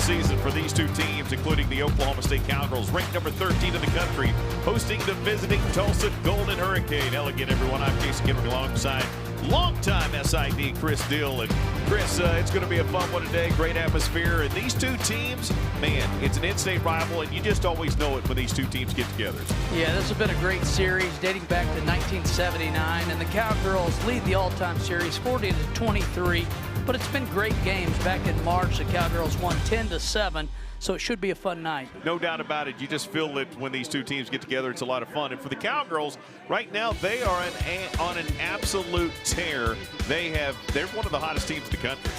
season for these two teams, including the Oklahoma State Cowgirls, ranked number 13 in the country, hosting the visiting Tulsa Golden Hurricane. Hello again, everyone. I'm Jason Gibbert alongside longtime SID Chris Dill. And Chris, it's going to be a fun one today. Great atmosphere. And these two teams, man, it's an in-state rival, and you just always know it when these two teams get together. Yeah, this has been a great series dating back to 1979, and the Cowgirls lead the all-time series 40-23. But it's been great games. Back in March, the Cowgirls won 10-7, so it should be a fun night. No doubt about it. You just feel that when these two teams get together, it's a lot of fun. And for the Cowgirls, right now, they are on an absolute tear. They're one of the hottest teams in the country.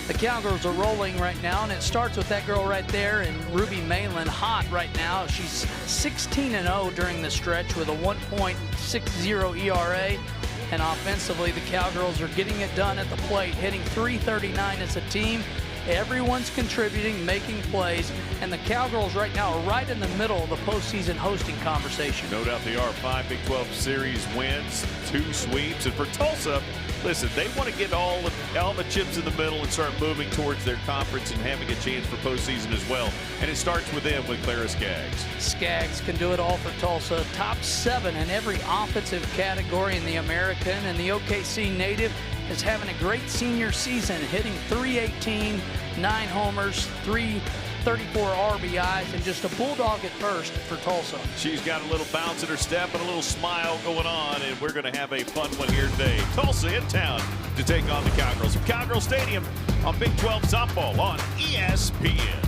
The Cowgirls are rolling right now, and it starts with that girl right there, and Ruby Malin, hot right now. She's 16-0 during the stretch with a 1.60 ERA. And offensively, the Cowgirls are getting it done at the plate, hitting .339 as a team. Everyone's contributing, making plays, and the Cowgirls right now are right in the middle of the postseason hosting conversation. No doubt they are. 5 Big 12 Series wins, 2 sweeps, and for Tulsa, listen, they want to get all the chips in the middle and start moving towards their conference and having a chance for postseason as well. And it starts with them, with Clara Skaggs. Skaggs can do it all for Tulsa. Top 7 in every offensive category in the American, and the OKC native is having a great senior season, hitting .318, 9 homers, 334 RBIs, and just a bulldog at first for Tulsa. She's got a little bounce in her step and a little smile going on, and we're going to have a fun one here today. Tulsa in town to take on the Cowgirls from Cowgirl Stadium on Big 12 Softball on ESPN.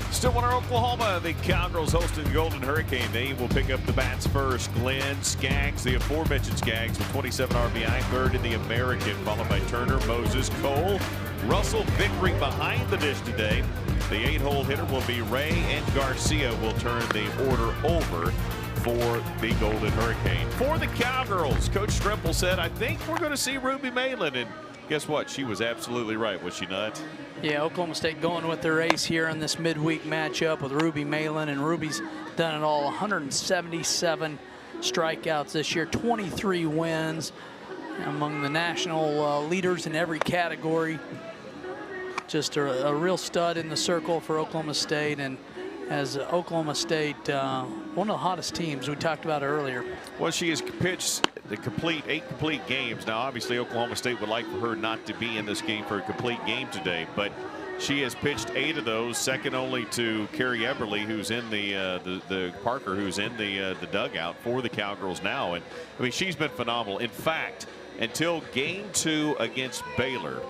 Stillwater, Oklahoma, the Cowgirls hosting the Golden Hurricane. They will pick up the bats first. Glenn Skaggs, the aforementioned Skaggs, with 27 RBI, third in the American, followed by Turner, Moses, Cole, Russell, Vickery behind the dish today. The 8-hole hitter will be Ray, and Garcia will turn the order over for the Golden Hurricane. For the Cowgirls, Coach Strimple said, I think we're going to see Ruby Malin. And guess what? She was absolutely right, was she not? Yeah, Oklahoma State going with their ace here in this midweek matchup with Ruby Malin, and Ruby's done it all. 177 strikeouts this year, 23 wins, among the national leaders in every category. Just a real stud in the circle for Oklahoma State, and as Oklahoma State, one of the hottest teams we talked about earlier. Well, she has pitched the 8 complete games. Now, obviously, Oklahoma State would like for her not to be in this game for a complete game today, but she has pitched 8 of those, second only to Carrie Eberly, who's in the Parker, who's in the dugout for the Cowgirls now. And I mean, she's been phenomenal. In fact, until game 2 against Baylor,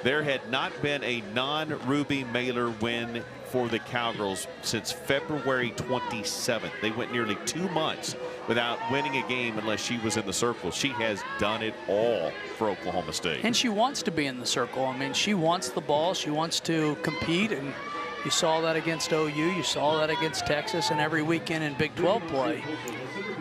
There had not been a non-Ruby Mailer win for the Cowgirls since February 27th. They went nearly 2 months without winning a game unless she was in the circle. She has done it all for Oklahoma State. And she wants to be in the circle. I mean, she wants the ball. She wants to compete, and you saw that against OU. You saw that against Texas, and every weekend in Big 12 play.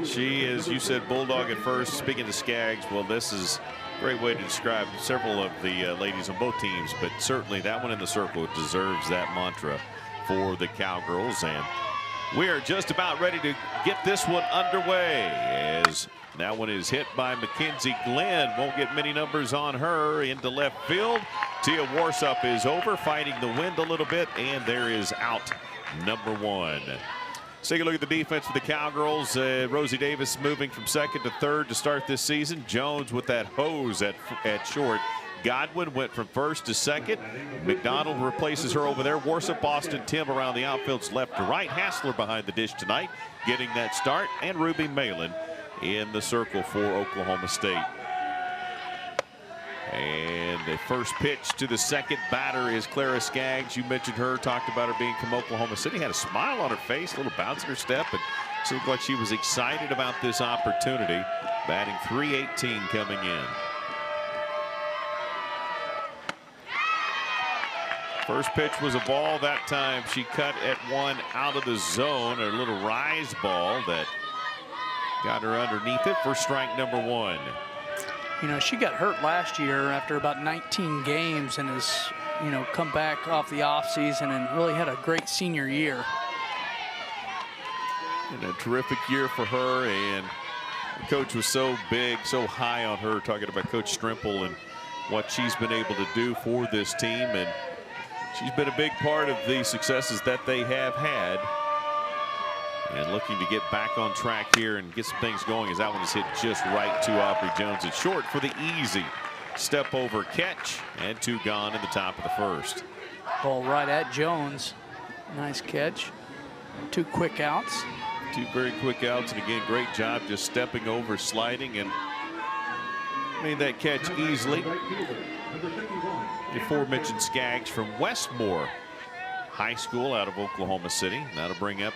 She is, you said, Bulldog at first. Speaking of Skaggs, well, this is a great way to describe several of the ladies on both teams, but certainly that one in the circle deserves that mantra for the Cowgirls. And we are just about ready to get this one underway, as that one is hit by Mackenzie Glenn. Won't get many numbers on her. Into left field. Tia Warsup is over, fighting the wind a little bit, and there is out number 1. Let's take a look at the defense for the Cowgirls. Rosie Davis moving from second to third to start this season. Jones with that hose at short. Godwin went from first to second. McDonald replaces her over there. Warsup, Boston, Tim around the outfield's left to right. Hassler behind the dish tonight, getting that start. And Ruby Malin in the circle for Oklahoma State. And the first pitch to the second batter is Clara Skaggs. You mentioned her, talked about her being from Oklahoma City. Had a smile on her face, a little bounce in her step, and she looked like she was excited about this opportunity. Batting .318 coming in. First pitch was a ball. That time she cut at one out of the zone. A little rise ball that got her underneath it for strike number 1. You know, she got hurt last year after about 19 games and has, you know, come back off the offseason and really had a great senior year. And a terrific year for her, and the coach was so big, so high on her, talking about Coach Strimple and what she's been able to do for this team. And she's been a big part of the successes that they have had. And looking to get back on track here and get some things going, as that one is hit just right to Aubrey Jones. It's short for the easy step over catch, and 2 gone in the top of the first. Ball right at Jones. Nice catch. 2 quick outs. 2 very quick outs, and again, great job just stepping over, sliding, and made that catch easily. The aforementioned Skaggs from Westmore High School out of Oklahoma City. Now to bring up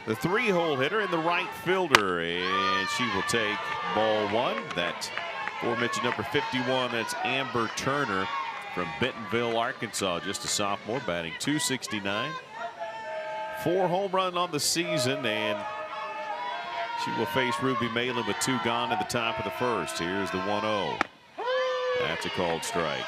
the 3-hole hitter in the right fielder, and she will take ball 1. That aforementioned number 51, that's Amber Turner from Bentonville, Arkansas, just a sophomore, batting .269. 4 home runs on the season, and she will face Ruby Malin with 2 gone in the top of the first. Here's the 1-0. That's a called strike.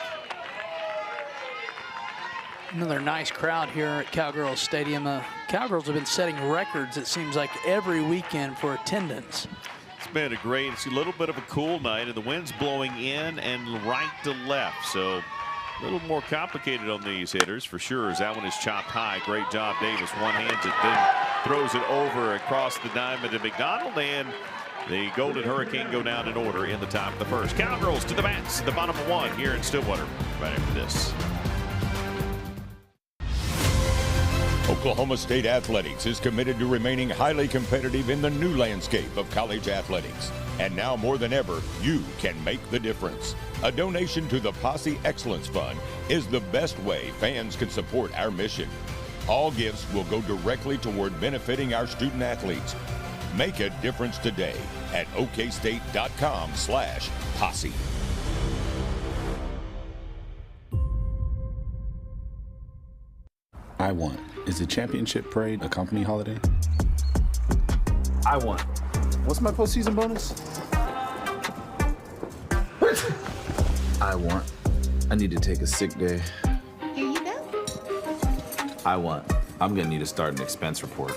Another nice crowd here at Cowgirls Stadium. The Cowgirls have been setting records, it seems like, every weekend for attendance. It's been it's a little bit of a cool night, and the wind's blowing in and right to left. So a little more complicated on these hitters for sure, as that one is chopped high. Great job, Davis. One-hands it, then throws it over across the diamond to McDonald, and the Golden Hurricane go down in order in the top of the first. Cowgirls to the bats, the bottom of 1 here in Stillwater. Right after this. Oklahoma State Athletics is committed to remaining highly competitive in the new landscape of college athletics. And now more than ever, you can make the difference. A donation to the Posse Excellence Fund is the best way fans can support our mission. All gifts will go directly toward benefiting our student athletes. Make a difference today at okstate.com/posse. I want. Is the championship parade a company holiday? I want. What's my postseason bonus? I want. I need to take a sick day. Here you go. I want. I'm gonna need to start an expense report.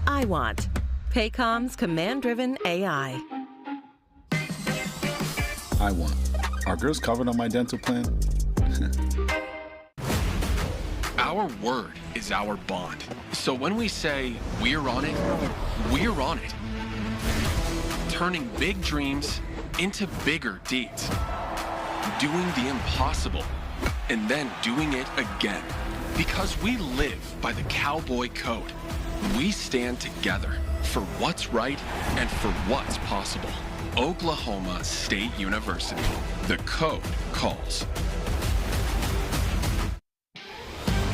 I want. Paycom's command-driven AI. I want. Are girls covered on my dental plan? Our word is our bond. So when we say we're on it, we're on it. Turning big dreams into bigger deeds. Doing the impossible and then doing it again. Because we live by the Cowboy Code. We stand together for what's right and for what's possible. Oklahoma State University. The code calls.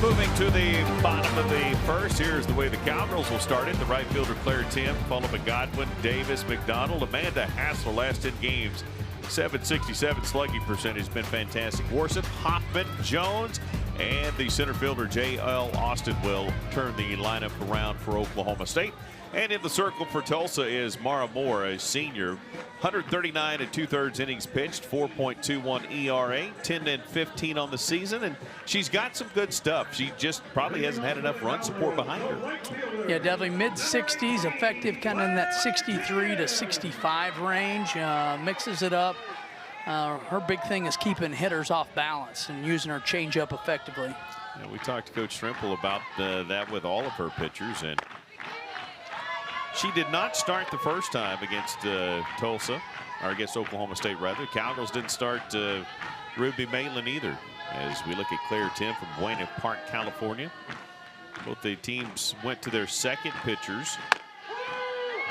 Moving to the bottom of the first, here's the way the Cowgirls will start it. The right fielder Claire Tim, followed by Godwin, Davis, McDonald, Amanda Hassler. Last 10 games, 767 slugging percentage, been fantastic. Worship, Hoffman, Jones, and the center fielder J.L. Austin will turn the lineup around for Oklahoma State. And in the circle for Tulsa is Mara Moore, a senior. 139 2/3 innings pitched, 4.21 ERA, 10-15 on the season, and she's got some good stuff. She just probably hasn't had enough run support behind her. Yeah, definitely mid-60s, effective kind of in that 63 to 65 range. Mixes it up. Her big thing is keeping hitters off balance and using her changeup effectively. Yeah, we talked to Coach Strimple about that with all of her pitchers, and she did not start the first time against Tulsa, or against Oklahoma State, rather. Cowgirls didn't start Ruby Maitland either, as we look at Claire Tim from Buena Park, California. Both the teams went to their second pitchers,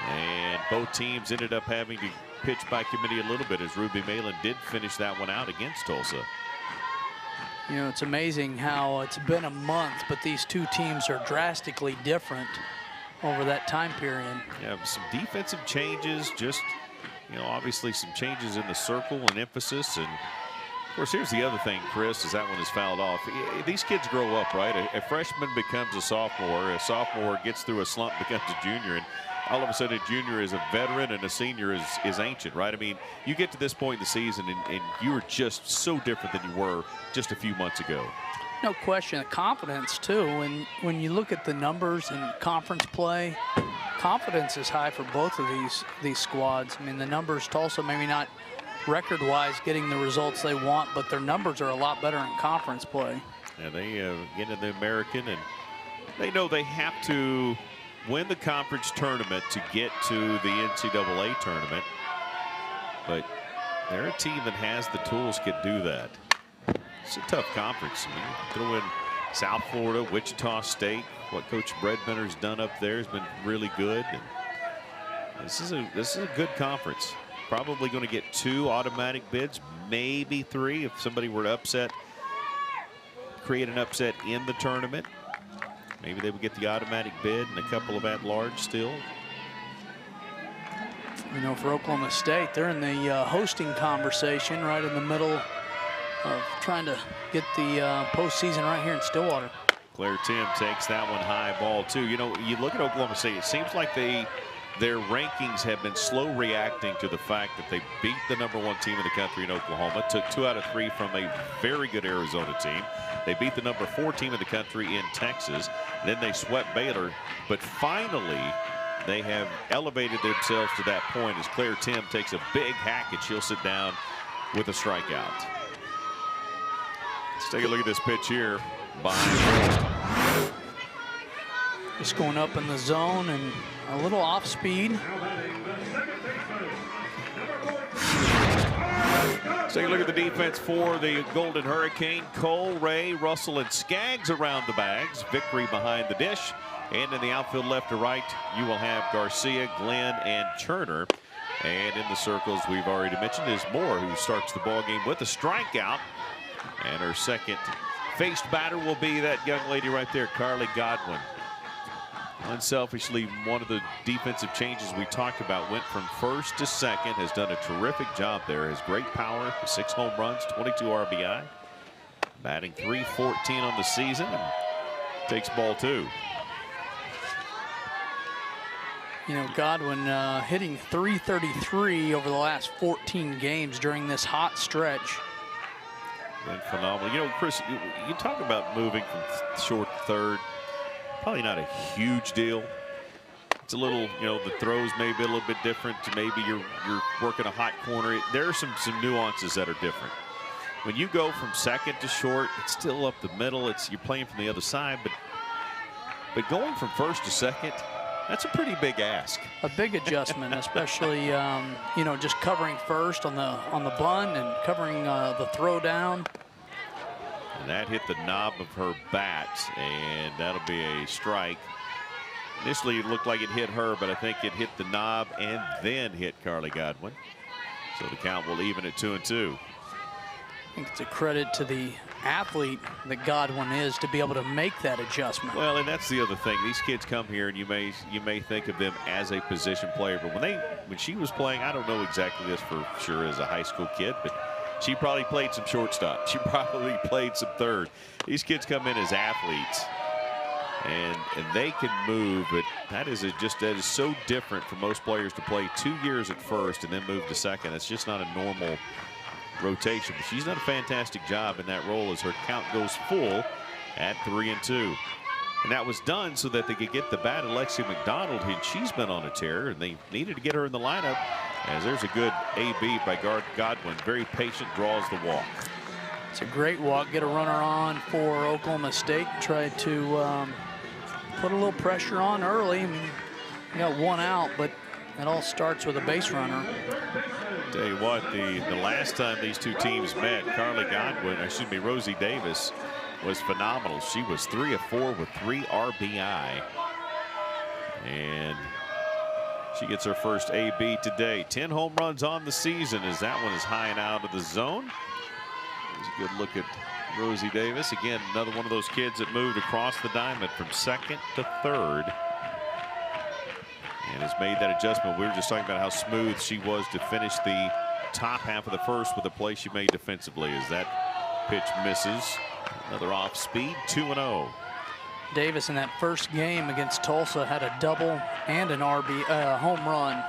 and both teams ended up having to pitch by committee a little bit, as Ruby Maitland did finish that one out against Tulsa. You know, it's amazing how it's been a month, but these two teams are drastically different over that time period. Yeah, some defensive changes, just, you know, obviously some changes in the circle and emphasis. And of course, here's the other thing, Chris, is that one is fouled off. These kids grow up, right? A freshman becomes a sophomore gets through a slump, becomes a junior, and all of a sudden a junior is a veteran and a senior is ancient, right? I mean, you get to this point in the season and you are just so different than you were just a few months ago. No question, the confidence too. When you look at the numbers in conference play, confidence is high for both of these squads. I mean, the numbers, Tulsa maybe not record-wise getting the results they want, but their numbers are a lot better in conference play. Yeah, they get in the American, and they know they have to win the conference tournament to get to the NCAA tournament. But they're a team that has the tools, can do that. It's a tough conference. I mean, throw in South Florida, Wichita State. What Coach Bredbender's done up there has been really good. And this is a good conference. Probably going to get 2 automatic bids, maybe 3 if somebody were to create an upset in the tournament. Maybe they would get the automatic bid and a couple of at-large still. You know, for Oklahoma State, they're in the hosting conversation right in the middle of trying to get the postseason right here in Stillwater. Claire Tim takes that one high, ball 2. You know, you look at Oklahoma State, it seems like their rankings have been slow reacting to the fact that they beat the #1 team in the country in Oklahoma, took 2 out of 3 from a very good Arizona team. They beat the #4 team in the country in Texas. Then they swept Baylor, but finally they have elevated themselves to that point as Claire Tim takes a big hack and she'll sit down with a strikeout. Let's take a look at this pitch here by just going up in the zone and a little off speed. Let's take a look at the defense for the Golden Hurricane. Cole, Ray, Russell, and Skaggs around the bags. Vickery behind the dish. And in the outfield left to right, you will have Garcia, Glenn, and Turner. And in the circles we've already mentioned is Moore, who starts the ball game with a strikeout. And her second faced batter will be that young lady right there, Carly Godwin. Unselfishly, one of the defensive changes we talked about, went from first to second, has done a terrific job there, has great power, 6 home runs, 22 RBI, batting .314 on the season, and takes ball 2. You know, Godwin hitting .333 over the last 14 games during this hot stretch. Been phenomenal. You know, Chris, you talk about moving from short to third. Probably not a huge deal. It's a little, you know, the throws may be a little bit different. Maybe you're working a hot corner. There are some nuances that are different. When you go from second to short, it's still up the middle. You're playing from the other side, but going from first to second, that's a pretty big ask. A big adjustment, especially you know, just covering first on the bunt and covering the throw down. And that hit the knob of her bat, and that'll be a strike. Initially, it looked like it hit her, but I think it hit the knob and then hit Carly Godwin. So the count will even at 2-2. I think it's a credit to the athlete that Godwin is to be able to make that adjustment. Well, and that's the other thing. These kids come here, and you may think of them as a position player, but when she was playing, I don't know exactly this for sure as a high school kid, but she probably played some shortstop. She probably played some third. These kids come in as athletes, and they can move, but that is so different for most players to play 2 years at first and then move to second. It's just not a normal rotation, but she's done a fantastic job in that role as her count goes full at 3-2. And that was done so that they could get the bat of Lexi McDonald, and she's been on a tear, and they needed to get her in the lineup, as there's a good AB by Godwin. Very patient, draws the walk. It's a great walk. Get a runner on for Oklahoma State. Try to put a little pressure on early. I mean, you got one out, but it all starts with a base runner. Tell you what, the last time these two teams met, Rosie Davis was phenomenal. She was 3 of 4 with 3 RBI. And she gets her first AB today. 10 home runs on the season, as that one is high and out of the zone. Here's a good look at Rosie Davis. Again, another one of those kids that moved across the diamond from second to third, and has made that adjustment. We were just talking about how smooth she was to finish the top half of the first with the play she made defensively, as that pitch misses. Another off speed, 2-0. Davis in that first game against Tulsa had a double and an home run.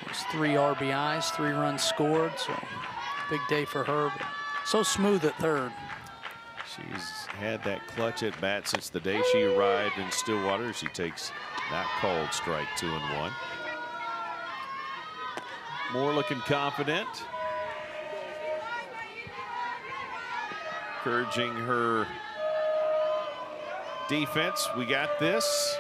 It was 3 RBIs, 3 runs scored, so big day for her. But so smooth at third. She's had that clutch at bat since the day she arrived in Stillwater. She takes that called strike, 2-1. Moore looking confident, encouraging her defense. We got this.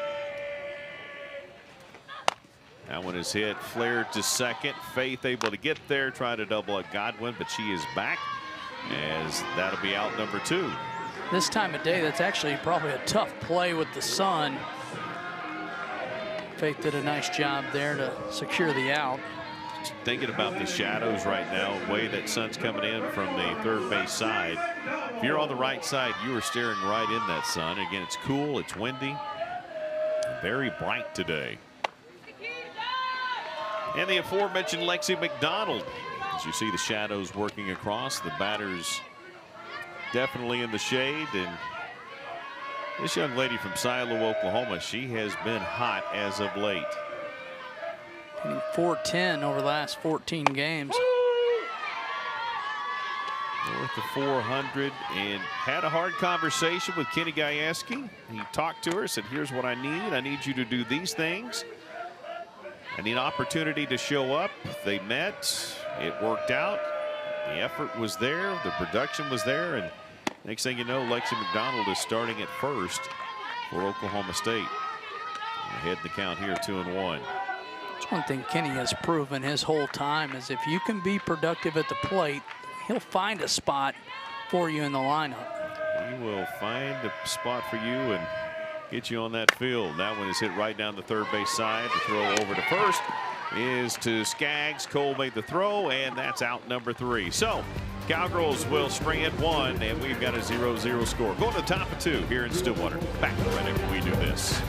That one is hit, flared to second. Faith able to get there, try to double at Godwin, but she is back, as that'll be out number 2. This time of day, that's actually probably a tough play with the sun. Faith did a nice job there to secure the out. Just thinking about the shadows right now, the way that sun's coming in from the third base side. If you're on the right side, you are staring right in that sun. Again, it's cool, it's windy, very bright today. And the aforementioned Lexi McDonald. As you see the shadows working across, the batter's definitely in the shade. And this young lady from Silo, Oklahoma, she has been hot as of late. 410 over the last 14 games. North of 400, and had a hard conversation with Kenny Gajewski. He talked to her, said, here's what I need. I need you to do these things. I need opportunity to show up. They met. It worked out. The effort was there. The production was there. And next thing you know, Lexi McDonald is starting at first for Oklahoma State. Ahead in the count here, 2-1. That's one thing Kenny has proven his whole time, is if you can be productive at the plate, he'll find a spot for you in the lineup. He will find a spot for you and get you on that field. That one is hit right down the third base side. The throw over to first is to Skaggs. Cole made the throw, and that's out number 3. So Cowgirls will string at 1, and we've got a 0-0 score. Going to the top of 2 here in Stillwater. Back right after we do this.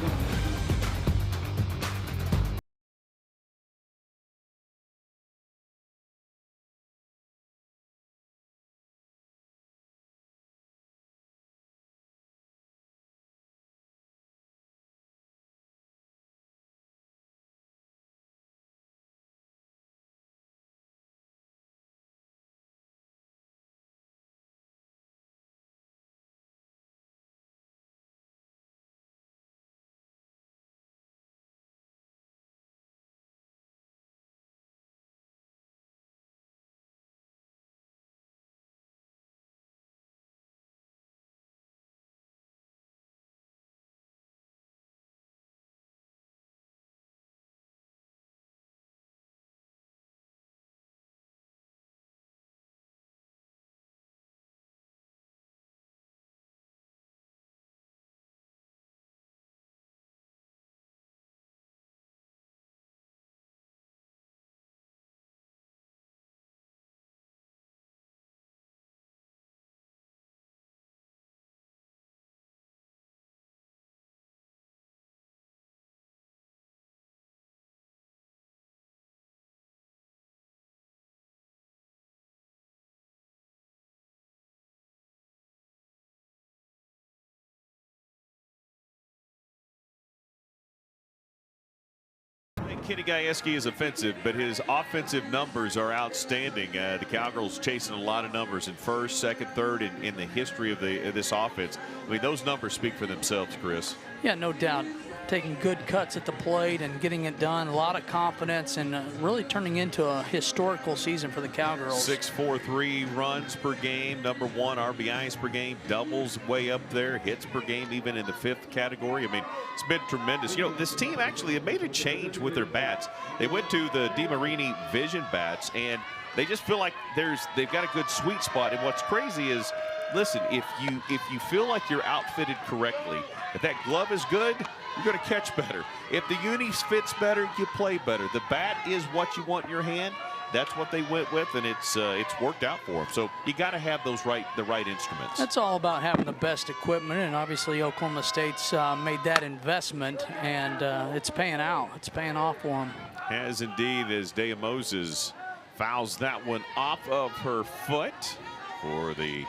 Kenny Gajewski is offensive, but his offensive numbers are outstanding. The Cowgirls chasing a lot of numbers in first, second, third in the history of this offense. I mean, those numbers speak for themselves, Chris. Yeah, no doubt. Taking good cuts at the plate and getting it done. A lot of confidence and really turning into a historical season for the Cowgirls. 6.43 runs per game, #1 RBIs per game, doubles way up there, hits per game even in the 5th category. I mean, it's been tremendous. You know, this team actually have made a change with their bats. They went to the DeMarini Vision bats, and they just feel like they've got a good sweet spot. And what's crazy is, listen, if you feel like you're outfitted correctly, if that glove is good, you're going to catch better. If the unis fits better, you play better. The bat is what you want in your hand. That's what they went with, and it's worked out for them. So you got to have the right instruments. That's all about having the best equipment, and obviously Oklahoma State's made that investment, and it's paying out. It's paying off for them. Has indeed, as Dea Moses fouls that one off of her foot for the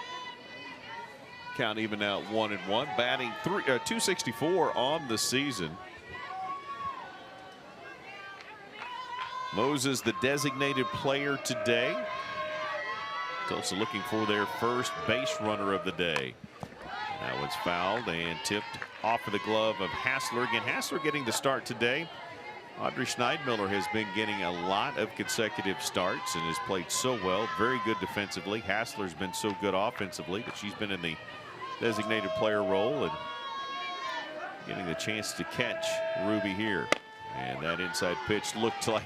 count, even now 1-1, batting 264 on the season. Moses, the designated player today. Tulsa looking for their first base runner of the day. That one's fouled and tipped off of the glove of Hassler. Again, Hassler getting the start today. Audrey Schneidmiller has been getting a lot of consecutive starts and has played so well. Very good defensively. Hassler's been so good offensively, but she's been in the designated player role and getting the chance to catch Ruby here. And that inside pitch looked like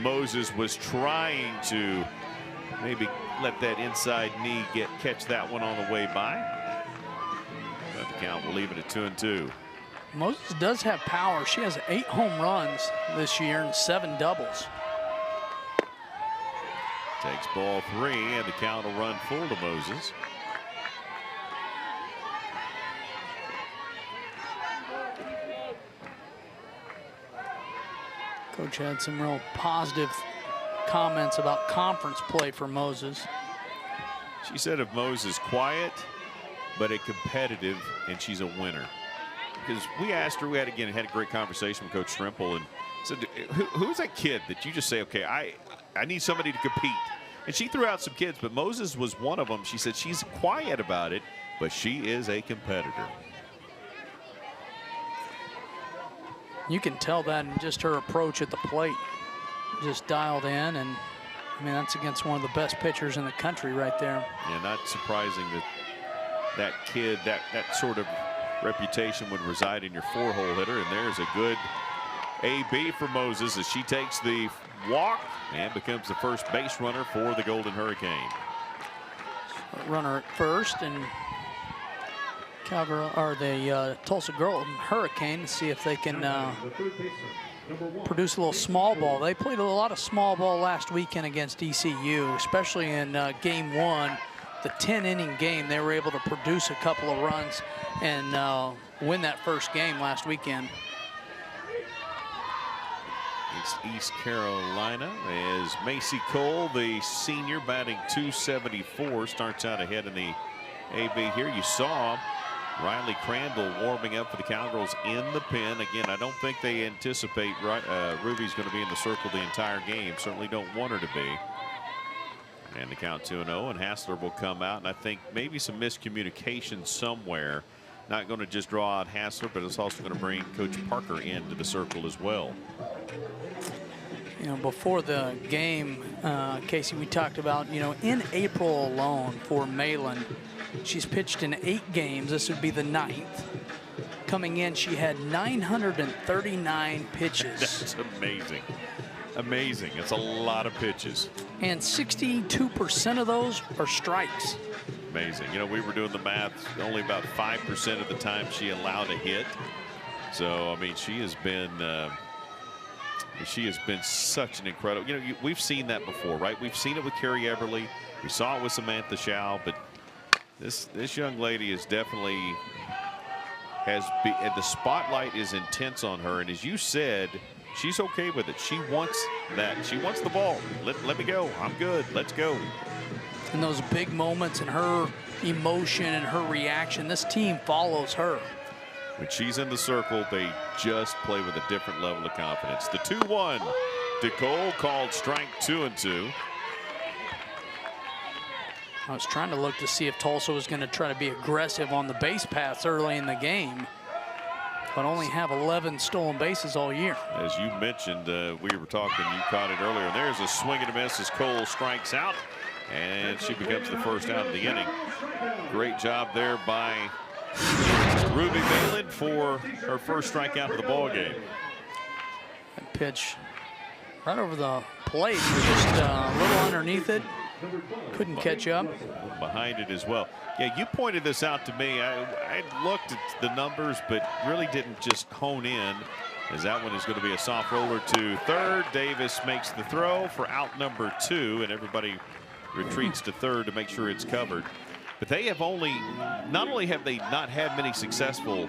Moses was trying to maybe let that inside knee catch that one on the way by. But the count will leave it at 2-2. Moses does have power. She has 8 home runs this year and 7 doubles. Takes ball 3, and the count will run full to Moses. Coach had some real positive comments about conference play for Moses. She said of Moses, quiet, but a competitive, and she's a winner. Because we asked her, we had a great conversation with Coach Strimple, and said, who's that kid that you just say, okay, I need somebody to compete? And she threw out some kids, but Moses was one of them. She said she's quiet about it, but she is a competitor. You can tell that in just her approach at the plate. Just dialed in, and I mean, that's against one of the best pitchers in the country right there. Yeah, not surprising that kid, that sort of reputation would reside in your 4-hole hitter. And there's a good AB for Moses as she takes the walk and becomes the first base runner for the Golden Hurricane. Runner at first, and Cowgirl, or the Tulsa Golden Hurricane, to see if they can produce a little small ball. They played a lot of small ball last weekend against ECU, especially in game 1, the 10-inning game. They were able to produce a couple of runs and win that first game last weekend. It's East Carolina as Macy Cole, the senior, batting 274, starts out ahead in the AB here. You saw Riley Crandall warming up for the Cowgirls in the pen. Again, I don't think they anticipate Ruby's going to be in the circle the entire game. Certainly don't want her to be. And the count 2-0, and Hassler will come out. And I think maybe some miscommunication somewhere. Not going to just draw out Hassler, but it's also going to bring Coach Parker into the circle as well. You know, before the game, Casey, we talked about, you know, in April alone for Malin, she's pitched in 8 games. This would be the 9th. Coming in, she had 939 pitches. That's amazing. Amazing. It's a lot of pitches. And 62% of those are strikes. Amazing. You know, we were doing the math. Only about 5% of the time she allowed a hit. So, I mean, she has been such an incredible. You know, we've seen that before, right? We've seen it with Carrie Everly. We saw it with Samantha Schau, but this young lady is definitely the spotlight is intense on her, and as you said, she's okay with it. She wants that. She wants the ball. Let me go. I'm good. Let's go. In those big moments and her emotion and her reaction, this team follows her. When she's in the circle, they just play with a different level of confidence. The 2-1 to Cole, called strike 2 and 2. I was trying to look to see if Tulsa was going to try to be aggressive on the base paths early in the game, but only have 11 stolen bases all year. As you mentioned, we were talking, you caught it earlier. There's a swing and a miss as Cole strikes out, and she becomes the first out of the inning. Great job there by Ruby Balin for her first strikeout of the ball game. That pitch right over the plate, just a little underneath it. Couldn't catch up. Behind it as well. Yeah, you pointed this out to me. I looked at the numbers, but really didn't just hone in, as that one is going to be a soft roller to third. Davis makes the throw for out number 2, and everybody retreats to third to make sure it's covered. But they have not only have they not had many successful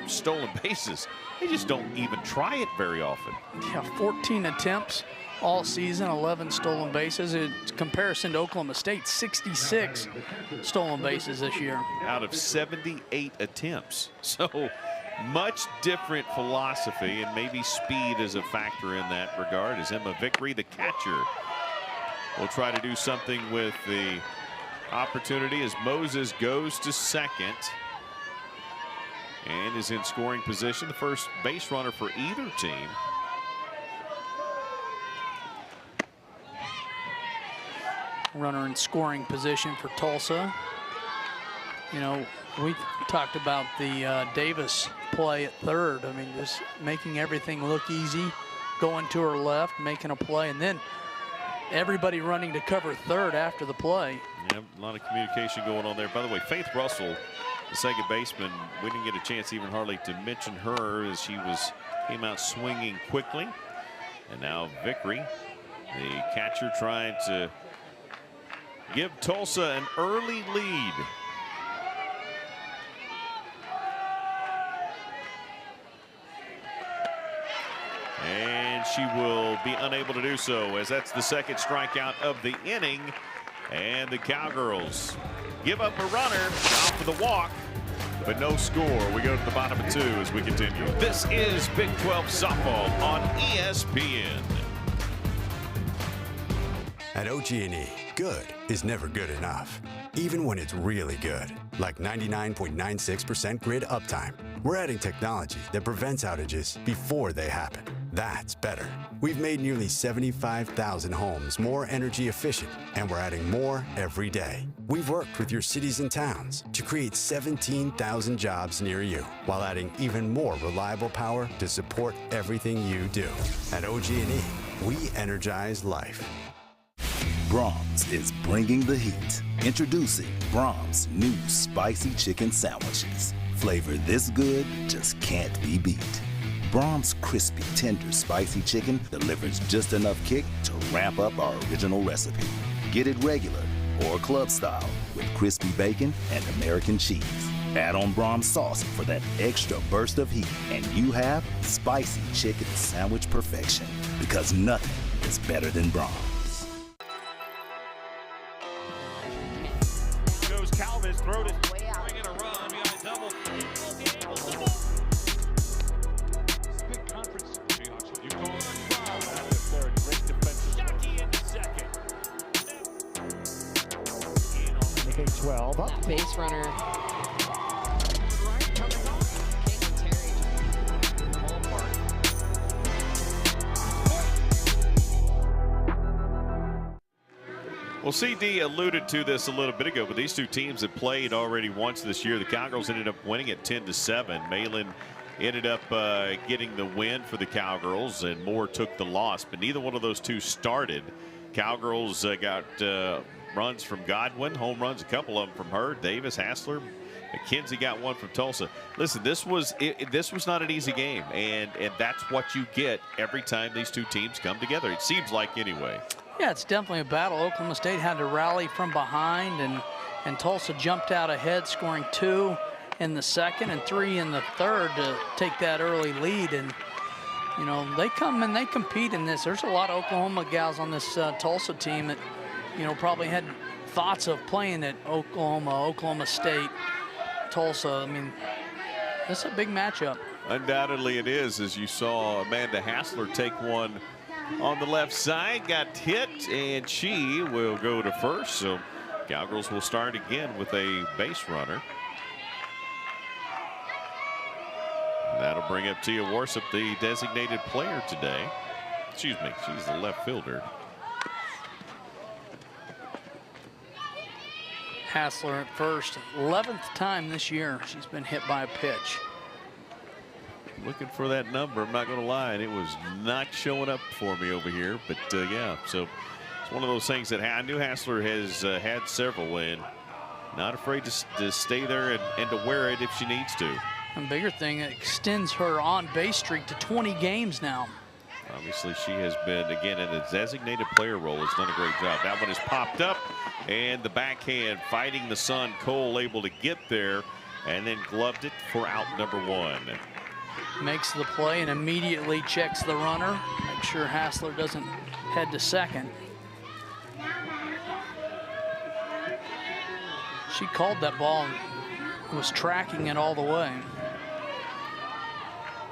stolen bases, they just don't even try it very often. Yeah, 14 attempts all season, 11 stolen bases. In comparison to Oklahoma State, 66 stolen bases this year. Out of 78 attempts. So much different philosophy, and maybe speed is a factor in that regard, as Emma Vickery, the catcher, will try to do something with the opportunity as Moses goes to second and is in scoring position, the first base runner for either team. Runner in scoring position for Tulsa. You know, we talked about the Davis play at third. I mean, just making everything look easy, going to her left, making a play, and then everybody running to cover third after the play. Yeah, a lot of communication going on there. By the way, Faith Russell, the second baseman, we didn't get a chance even hardly to mention her, as she came out swinging quickly. And now Vickery, the catcher, trying to give Tulsa an early lead. And she will be unable to do so, as that's the second strikeout of the inning. And the Cowgirls give up a runner off of the walk, but no score. We go to the bottom of 2 as we continue. This is Big 12 softball on ESPN. At OG&E, good is never good enough, even when it's really good, like 99.96% grid uptime. We're adding technology that prevents outages before they happen. That's better. We've made nearly 75,000 homes more energy efficient, and we're adding more every day. We've worked with your cities and towns to create 17,000 jobs near you, while adding even more reliable power to support everything you do. At OG&E, we energize life. Brahms is bringing the heat. Introducing Brahms' new spicy chicken sandwiches. Flavor this good just can't be beat. Brahms' crispy, tender, spicy chicken delivers just enough kick to ramp up our original recipe. Get it regular or club style with crispy bacon and American cheese. Add on Brahms sauce for that extra burst of heat, and you have spicy chicken sandwich perfection. Because nothing is better than Brahms. Goes Calvis, throw it. Bring in a run. We got a double. Big conference. You call it the third. Great defensive. Shockey in the second. Making 12 up. Base runner. Well, CD alluded to this a little bit ago, but these two teams have played already once this year. The Cowgirls ended up winning at 10-7. Malin ended up getting the win for the Cowgirls, and Moore took the loss, but neither one of those two started. Cowgirls got runs from Godwin, home runs, a couple of them from her. Davis, Hassler, McKenzie got one from Tulsa. Listen, this was not an easy game, and that's what you get every time these two teams come together. It seems like, anyway. Yeah, it's definitely a battle. Oklahoma State had to rally from behind, and Tulsa jumped out ahead, scoring 2 in the second and 3 in the third to take that early lead. And, you know, they come and they compete in this. There's a lot of Oklahoma gals on this Tulsa team that, you know, probably had thoughts of playing at Oklahoma State, Tulsa. I mean, This is a big matchup. Undoubtedly it is, as you saw Amanda Hassler take one on the left side, got hit, and she will go to first. So Cowgirls will start again with a base runner. That'll bring up Tia Warsup, the designated player today. Excuse me, she's the left fielder. Hassler at first. 11th time this year she's been hit by a pitch. Looking for that number, I'm not going to lie, and it was not showing up for me over here. But yeah, so it's one of those things that I knew Hassler has had several, and not afraid to stay there and to wear it if she needs to. A bigger thing, it extends her on-base streak to 20 games now. Obviously, she has been, again, in a designated player role, has done a great job. That one has popped up, and the backhand fighting the sun. Cole able to get there, and then gloved it for out number 1. Makes the play and immediately checks the runner. Make sure Hassler doesn't head to second. She called that ball and was tracking it all the way.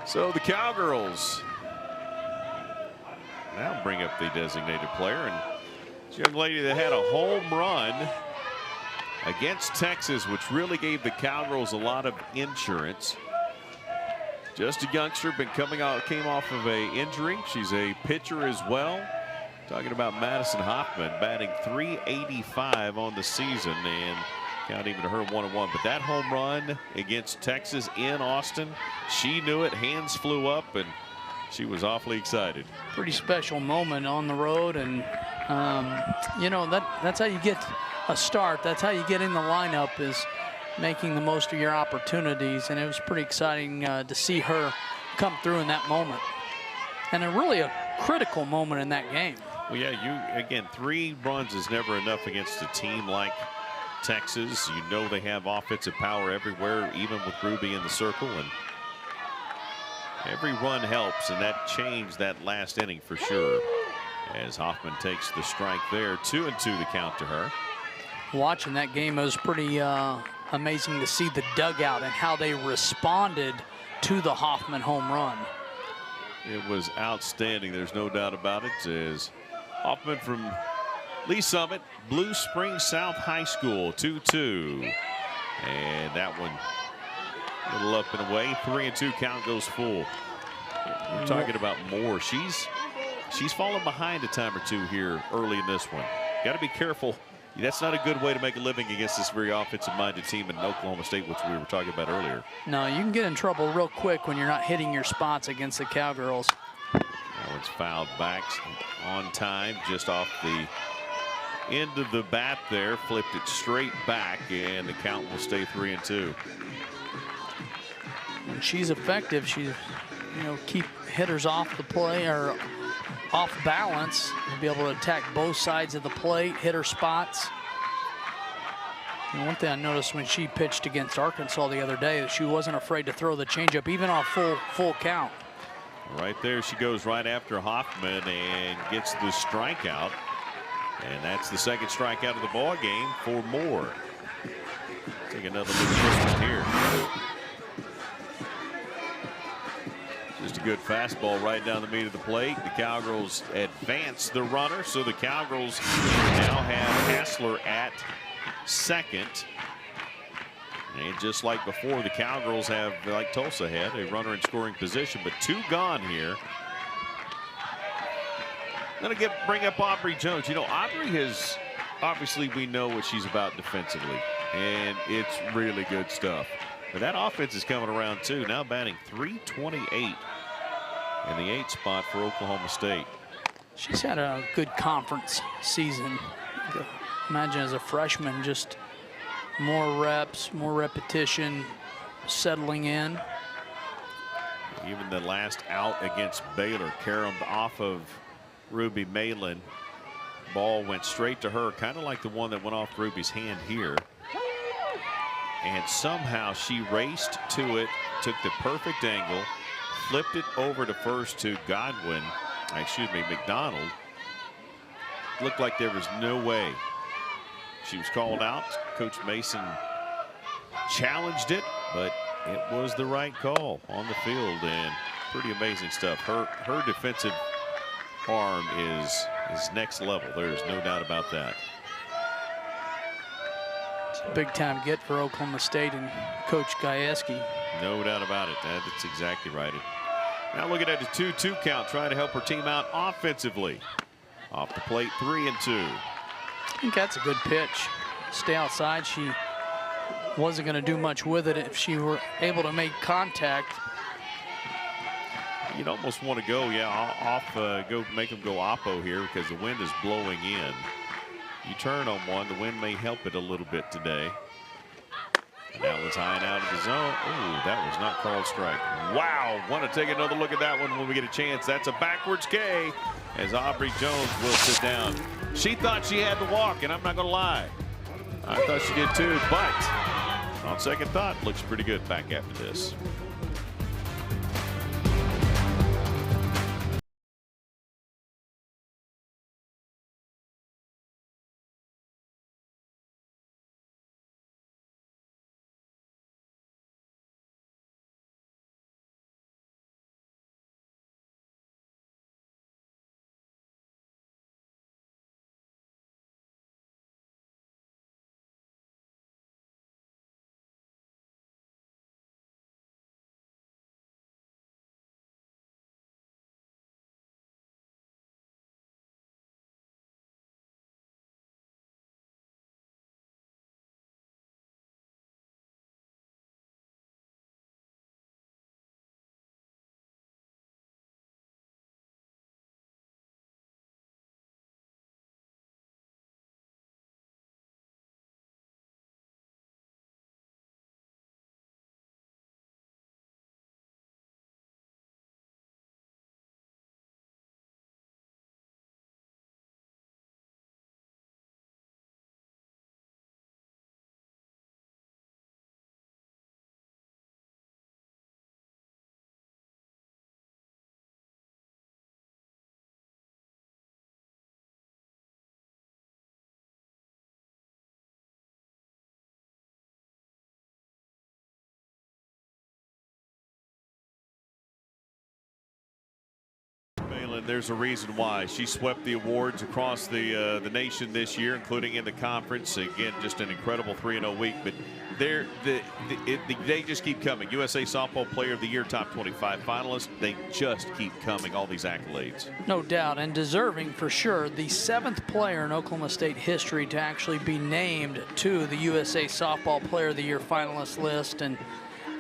So the Cowgirls now bring up the designated player, and this young lady that had a home run against Texas, which really gave the Cowgirls a lot of insurance. Just a youngster, came off of a injury. She's a pitcher as well. Talking about Madison Hoffman, batting .385 on the season, and count even to her 1-1. But that home run against Texas in Austin, she knew it. Hands flew up, and she was awfully excited. Pretty special moment on the road, and you know, that's how you get a start. That's how you get in the lineup, is making the most of your opportunities. And it was pretty exciting to see her come through in that moment, and really a critical moment in that game. Well, yeah, again, 3 runs is never enough against a team like Texas. You know they have offensive power everywhere, even with Ruby in the circle, and every run helps, and that changed that last inning for sure, as Hoffman takes the strike there. 2-2 the count to her. Watching that game, it was pretty amazing to see the dugout and how they responded to the Hoffman home run. It was outstanding, there's no doubt about it, as Hoffman from Lee Summit, Blue Springs South High School, 2-2. And that one a little up and away. 3-2 count goes full. We're talking about Moore. She's fallen behind a time or two here early in this one. Got to be careful. That's not a good way to make a living against this very offensive-minded team in Oklahoma State, which we were talking about earlier. No, you can get in trouble real quick when you're not hitting your spots against the Cowgirls. That one's fouled back on time, just off the end of the bat there. Flipped it straight back, and the count will stay 3-2. When she's effective, she, keep hitters off the play or off balance and be able to attack both sides of the plate, hit her spots. And one thing I noticed when she pitched against Arkansas the other day, that she wasn't afraid to throw the changeup even on full count. Right there, she goes right after Hoffman and gets the strikeout, and that's the second strikeout of the ball game for Moore. Take another look at this one here. Just a good fastball right down the meat of the plate. The Cowgirls advance the runner, so the Cowgirls now have Hassler at second. And just like before, the Cowgirls have, like Tulsa had, a runner in scoring position, but 2 gone here. I'm going to bring up Aubrey Jones. Aubrey has, obviously we know what she's about defensively, and it's really good stuff. But that offense is coming around too. Now batting .328 in the 8th spot for Oklahoma State. She's had a good conference season. Imagine as a freshman, just more reps, more repetition, settling in. Even the last out against Baylor, caromed off of Ruby Malin. Ball went straight to her, kind of like the one that went off Ruby's hand here. And somehow she raced to it, took the perfect angle, flipped it over to first to McDonald. Looked like there was no way. She was called out. Coach Mason challenged it, but it was the right call on the field, and pretty amazing stuff. Her defensive arm is next level. There's no doubt about that. It's a big time get for Oklahoma State and Coach Gajewski. No doubt about it. That's exactly right. Now looking at the 2-2 count, trying to help her team out offensively. Off the plate, 3-2. I think that's a good pitch. Stay outside. She wasn't going to do much with it if she were able to make contact. You'd almost want to go, make them go oppo here because the wind is blowing in. You turn on one, the wind may help it a little bit today. And that was high and out of the zone. Oh, that was not called strike. Wow, want to take another look at that one when we get a chance. That's a backwards K as Aubrey Jones will sit down. She thought she had to walk, and I'm not going to lie. I thought she did too, but on second thought, looks pretty good back after this. There's a reason why she swept the awards across the nation this year, including in the conference. Again, just an incredible 3-0 week. But they just keep coming. USA Softball Player of the Year, top 25 finalist. They just keep coming. All these accolades. No doubt, and deserving for sure. The 7th player in Oklahoma State history to actually be named to the USA Softball Player of the Year finalist list. And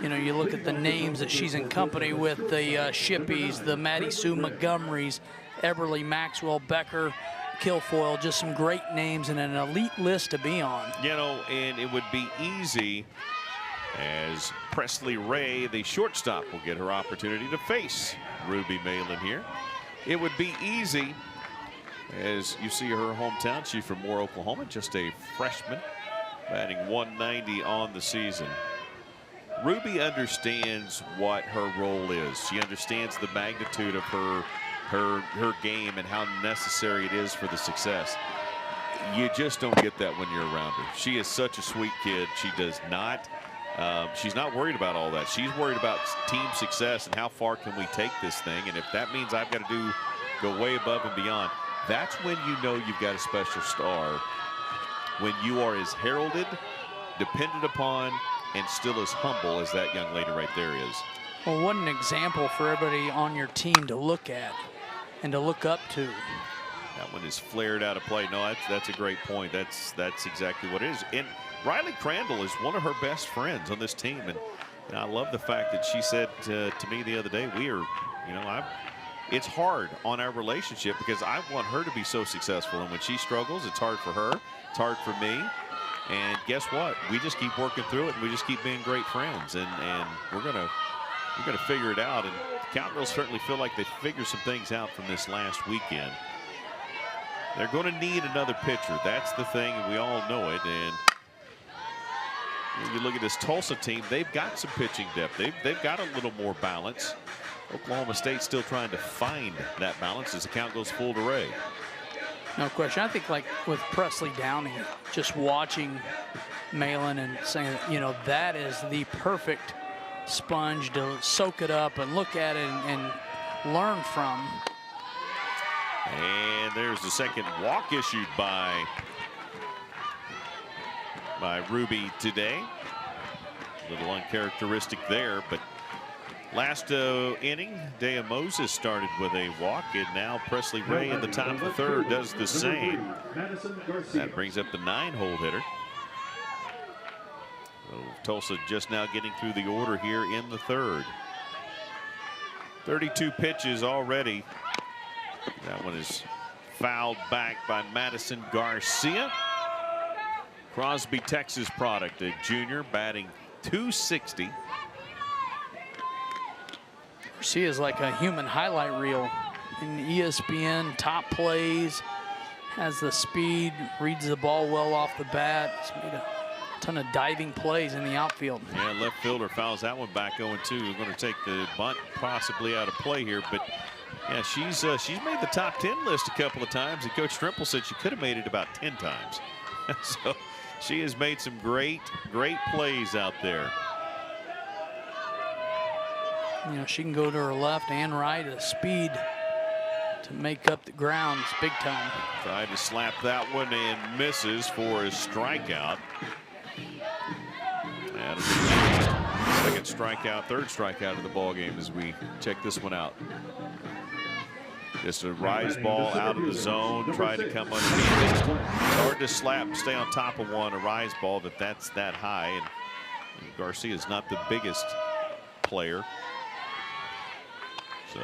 you know, you look at the names that she's in company with, the Shippies, the Maddie Sue Montgomerys, Everly, Maxwell, Becker, Kilfoyle, just some great names and an elite list to be on. You know, and it would be easy as Presley Ray, the shortstop, will get her opportunity to face Ruby Malin here. It would be easy as you see her hometown. She's from Moore, Oklahoma, just a freshman, batting .190 on the season. Ruby understands what her role is. She understands the magnitude of her game and how necessary it is for the success. You just don't get that when you're around her. She is such a sweet kid. She does not, she's not worried about all that. She's worried about team success and how far can we take this thing. And if that means I've got to go way above and beyond, that's when you know you've got a special star. When you are as heralded, dependent upon, and still as humble as that young lady right there is. Well, what an example for everybody on your team to look at and to look up to. That one is flared out of play. No, that's a great point. That's exactly what it is. And Riley Crandall is one of her best friends on this team. And I love the fact that she said to me the other day, we are, you know, it's hard on our relationship because I want her to be so successful. And when she struggles, it's hard for her. It's hard for me. And guess what? We just keep working through it, and we just keep being great friends. And we're gonna figure it out. And the Cowgirls certainly feel like they figured some things out from this last weekend. They're going to need another pitcher. That's the thing, and we all know it. And when you look at this Tulsa team, they've got some pitching depth. They've got a little more balance. Oklahoma State still trying to find that balance as the count goes full to Ray. No question. I think like with Presley Downing, just watching Malin and saying, you know, that is the perfect sponge to soak it up and look at it and learn from. And there's the second walk issued by Ruby today. A little uncharacteristic there, but last inning, Dea Moses started with a walk, and now Presley Ray in the top of the third does the same. That brings up the 9-hole hitter. So Tulsa just now getting through the order here in the third. 32 pitches already. That one is fouled back by Madison Garcia. Crosby, Texas product, a junior, batting .260. Garcia is like a human highlight reel in ESPN. Top plays, has the speed, reads the ball well off the bat. He's made a ton of diving plays in the outfield. Yeah, left fielder fouls that one back 0-2. We're going to take the bunt possibly out of play here, but yeah, she's made the top 10 list a couple of times, and Coach Strimple said she could have made it about 10 times. So she has made some great plays out there. You know, she can go to her left and right at a speed to make up the ground. It's big time. Tried to slap that one and misses for a strikeout. And second strikeout, third strikeout of the ball game as we check this one out. Just a rise ball out of the zone, trying to come underneath it. Hard to slap, stay on top of one, a rise ball that's that high. And Garcia is not the biggest player. So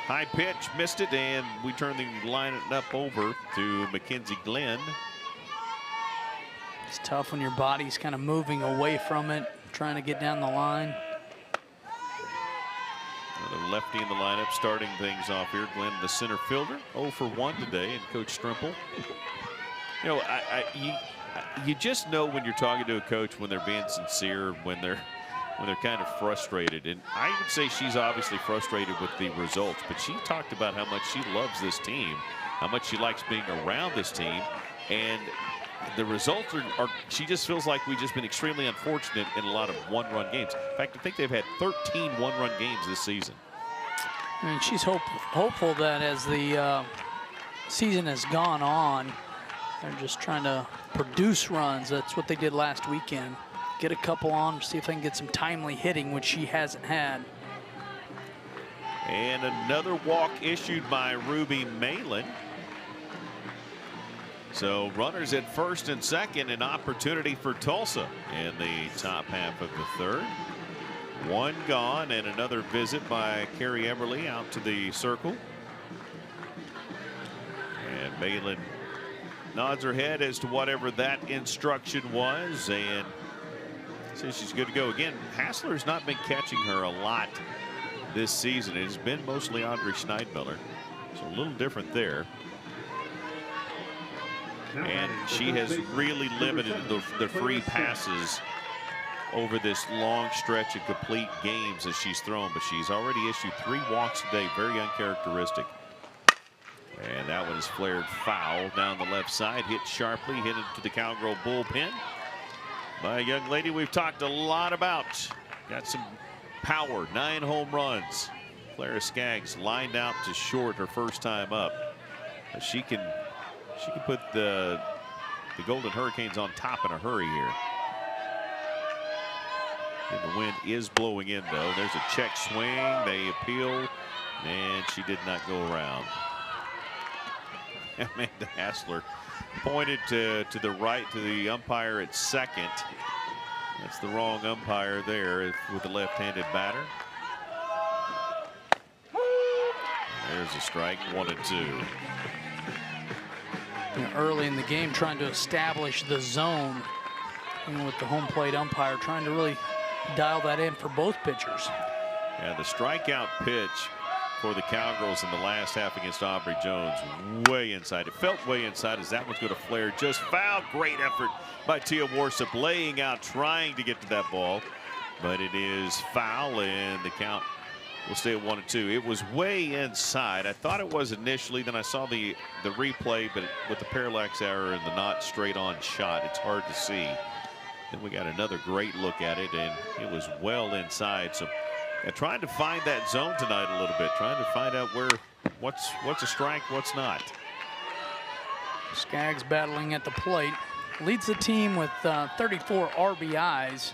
high pitch, missed it, and we turn the lineup over to Mackenzie Glenn. It's tough when your body's kind of moving away from it, trying to get down the line. The lefty in the lineup starting things off here. Glenn, the center fielder, 0 for 1 today, and Coach Strimple. You know, you just know when you're talking to a coach when they're being sincere, when they're kind of frustrated. And I would say she's obviously frustrated with the results, but she talked about how much she loves this team, how much she likes being around this team, and the results are she just feels like we've just been extremely unfortunate in a lot of one-run games. In fact, I think they've had 13 one-run games this season. And she's hopeful that as the season has gone on, they're just trying to produce runs. That's what they did last weekend. Get a couple on, see if they can get some timely hitting, which she hasn't had. And another walk issued by Ruby Malin. So runners at first and second, an opportunity for Tulsa in the top half of the third. One gone, and another visit by Carrie Everly out to the circle. And Malin nods her head as to whatever that instruction was, and says she's good to go. Again, Hassler's not been catching her a lot this season. It has been mostly Audrey Schneidmiller, so a little different there. And she has really limited the free passes over this long stretch of complete games as she's thrown, but she's already issued 3 walks today, very uncharacteristic. And that one is flared foul down the left side, hit sharply, hit into the Cowgirl bullpen by a young lady we've talked a lot about. Got some power, 9 home runs. Clara Skaggs lined out to short her first time up. But she can put the Golden Hurricanes on top in a hurry here. And the wind is blowing in, though. There's a check swing. They appeal, and she did not go around. Amanda Hassler pointed to the right to the umpire at second. That's the wrong umpire there with the left-handed batter. There's a strike, 1-2. Early in the game, trying to establish the zone, and with the home plate umpire trying to really dial that in for both pitchers. Yeah, the strikeout pitch for the Cowgirls in the last half against Aubrey Jones, way inside. It felt way inside as that one's going to flare just foul. Great effort by Tia Warsop, laying out, trying to get to that ball, but it is foul, and the count will stay at 1-2. It was way inside. I thought it was initially, then I saw the replay, but with the parallax error and the not straight on shot, it's hard to see. Then we got another great look at it, and it was well inside. So trying to find that zone tonight a little bit, trying to find out what's a strike, what's not. Skaggs battling at the plate. Leads the team with 34 RBIs,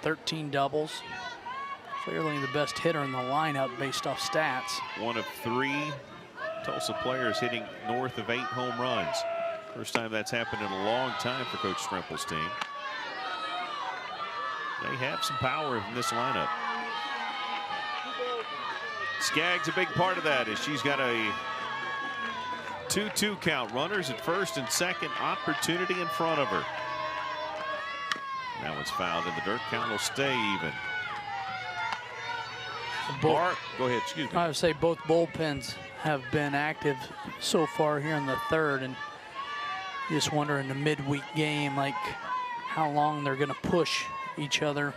13 doubles. Clearly the best hitter in the lineup based off stats. One of 3 Tulsa players hitting north of 8 home runs. First time that's happened in a long time for Coach Strempel's team. They have some power in this lineup. Skaggs a big part of that as she's got a 2-2 count. Runners at first and second. Opportunity in front of her. That one's fouled in the dirt. Count will stay even. Go ahead, excuse me. I would say both bullpens have been active so far here in the third, and just wonder in the midweek game, like how long they're going to push each other.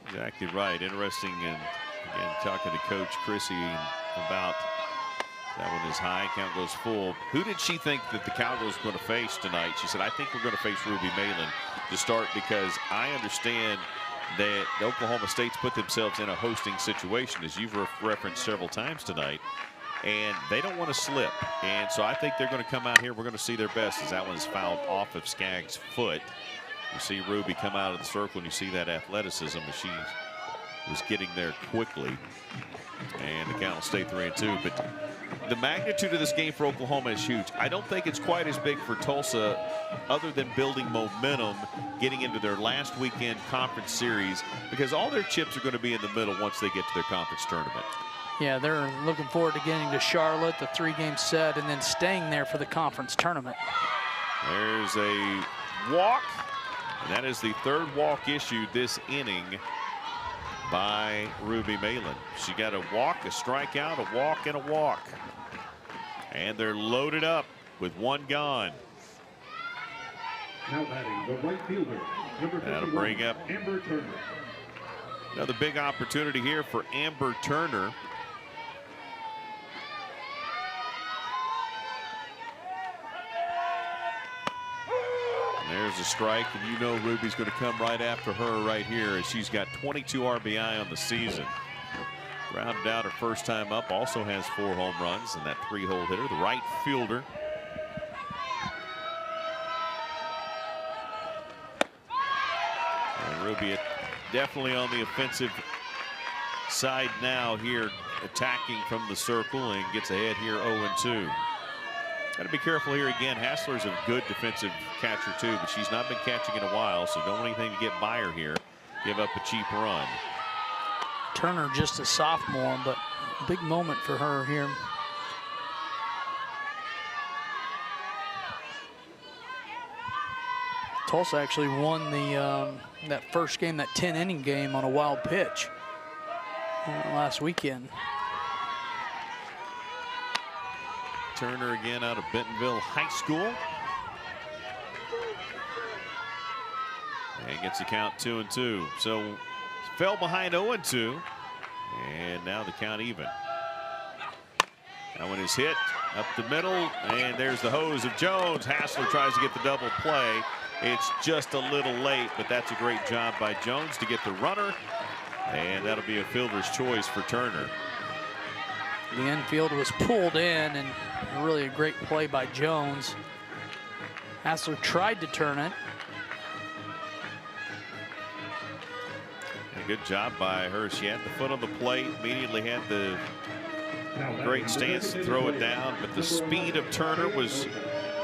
Exactly right. Interesting, and again, talking to Coach Chrissy about that one is high. Count goes full. Who did she think that the Cowgirls were going to face tonight? She said, I think we're going to face Ruby Malin to start, because I understand that Oklahoma State's put themselves in a hosting situation, as you've referenced several times tonight, and they don't want to slip. And so I think they're going to come out here. We're going to see their best, as that one's fouled off of Skaggs' foot. You see Ruby come out of the circle, and you see that athleticism as she was getting there quickly. And the count will stay 3-2. But the magnitude of this game for Oklahoma is huge. I don't think it's quite as big for Tulsa, other than building momentum, getting into their last weekend conference series, because all their chips are going to be in the middle once they get to their conference tournament. Yeah, they're looking forward to getting to Charlotte, the 3-game set, and then staying there for the conference tournament. There's a walk, and that is the 3rd walk issued this inning by Ruby Malin. She got a walk, a strikeout, a walk, and a walk. And they're loaded up with 1 gone. Now batting the right fielder, number 51, that'll bring up Amber Turner. Another big opportunity here for Amber Turner. There's a strike, and you know Ruby's going to come right after her right here, as she's got 22 RBI on the season. Rounded out her first time up, also has 4 home runs, and that 3-hole hitter, the right fielder. And Ruby definitely on the offensive side now here, attacking from the circle, and gets ahead here 0-2. Got to be careful here again. Hassler's a good defensive catcher too, but she's not been catching in a while, so don't want anything to get by her here. Give up a cheap run. Turner just a sophomore, but a big moment for her here. Tulsa actually won the that first game, that 10-inning game, on a wild pitch last weekend. Turner again out of Bentonville High School. And gets the count 2-2. So fell behind 0-2. And now the count even. That one is hit up the middle. And there's the hose of Jones. Hassler tries to get the double play. It's just a little late, but that's a great job by Jones to get the runner. And that'll be a fielder's choice for Turner. The infield was pulled in, and really a great play by Jones. Hassler tried to turn it. A good job by her. She had the foot on the plate, immediately had the great stance to throw it down, but the speed of Turner was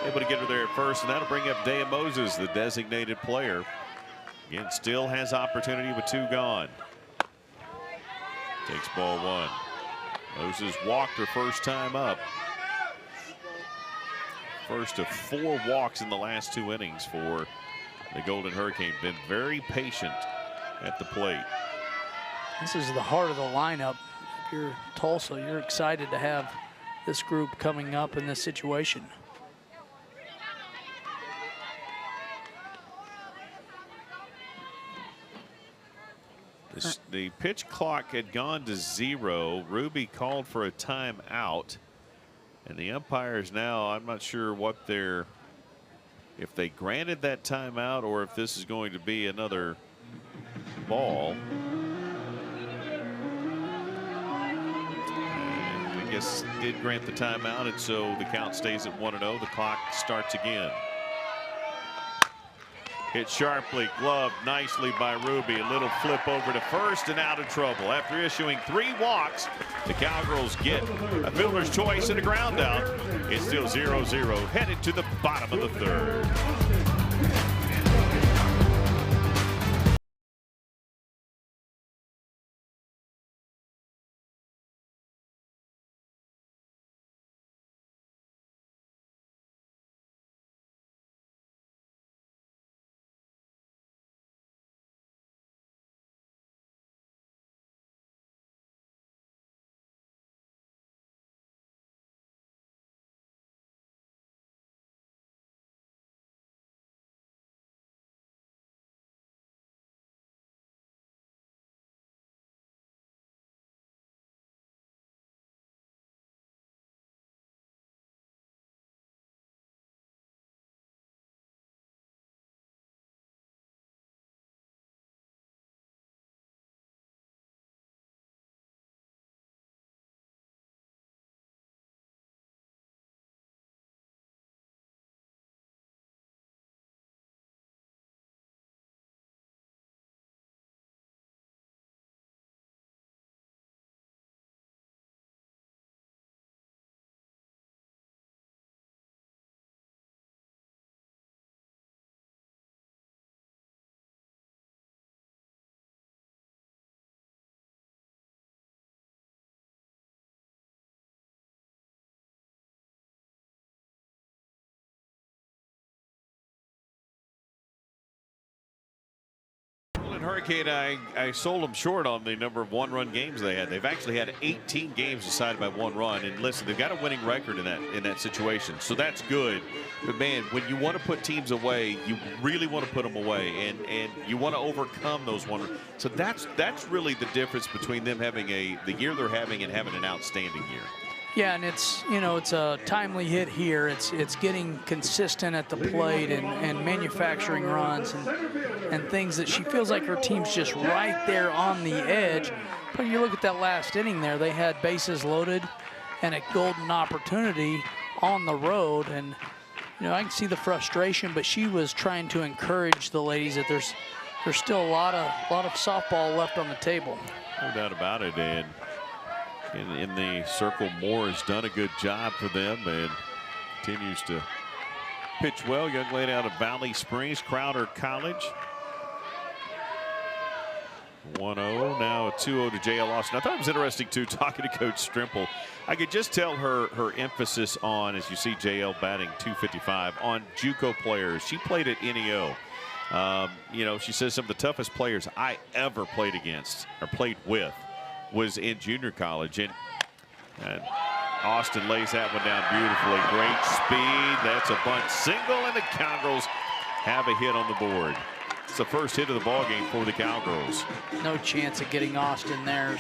able to get her there at first, and that'll bring up Dea Moses, the designated player. Again, still has opportunity with 2 gone. Takes ball 1. Moses walked her first time up. First of 4 walks in the last 2 innings for the Golden Hurricane. Been very patient at the plate. This is the heart of the lineup. If you're Tulsa, you're excited to have this group coming up in this situation. The pitch clock had gone to 0. Ruby called for a timeout, and the umpires now, I'm not sure what they're if they granted that timeout or if this is going to be another ball. And I guess did grant the timeout, and so the count stays at 1-0. The clock starts again. Hit sharply, gloved nicely by Ruby. A little flip over to first and out of trouble. After issuing 3 walks, the Cowgirls get a fielder's choice and a ground out. It's still 0-0, headed to the bottom of the third. Hurricane, I sold them short on the number of 1-run games they had. They've actually had 18 games decided by 1 run. And listen, they've got a winning record in that situation, so that's good. But man, when you want to put teams away, you really want to put them away, and you want to overcome those 1 run. So that's really the difference between them having the year they're having and having an outstanding year. Yeah, and it's, you know, it's a timely hit here. It's getting consistent at the plate and manufacturing runs and things that she feels like her team's just right there on the edge. But you look at that last inning there, they had bases loaded and a golden opportunity on the road. And, you know, I can see the frustration, but she was trying to encourage the ladies that there's still a lot of softball left on the table. No doubt about it. And in the circle, Moore has done a good job for them and continues to pitch well. Young lady out of Valley Springs, Crowder College. 1-0, now a 2-0 to JL Austin. I thought it was interesting, too, talking to Coach Strimple. I could just tell her emphasis on, as you see JL batting .255, on JUCO players. She played at NEO. You know, she says some of the toughest players I ever played against or played with was in junior college, and Austin lays that one down beautifully. Great speed. That's a bunt single, and the Cowgirls have a hit on the board. It's the first hit of the ball game for the Cowgirls. No chance of getting Austin there.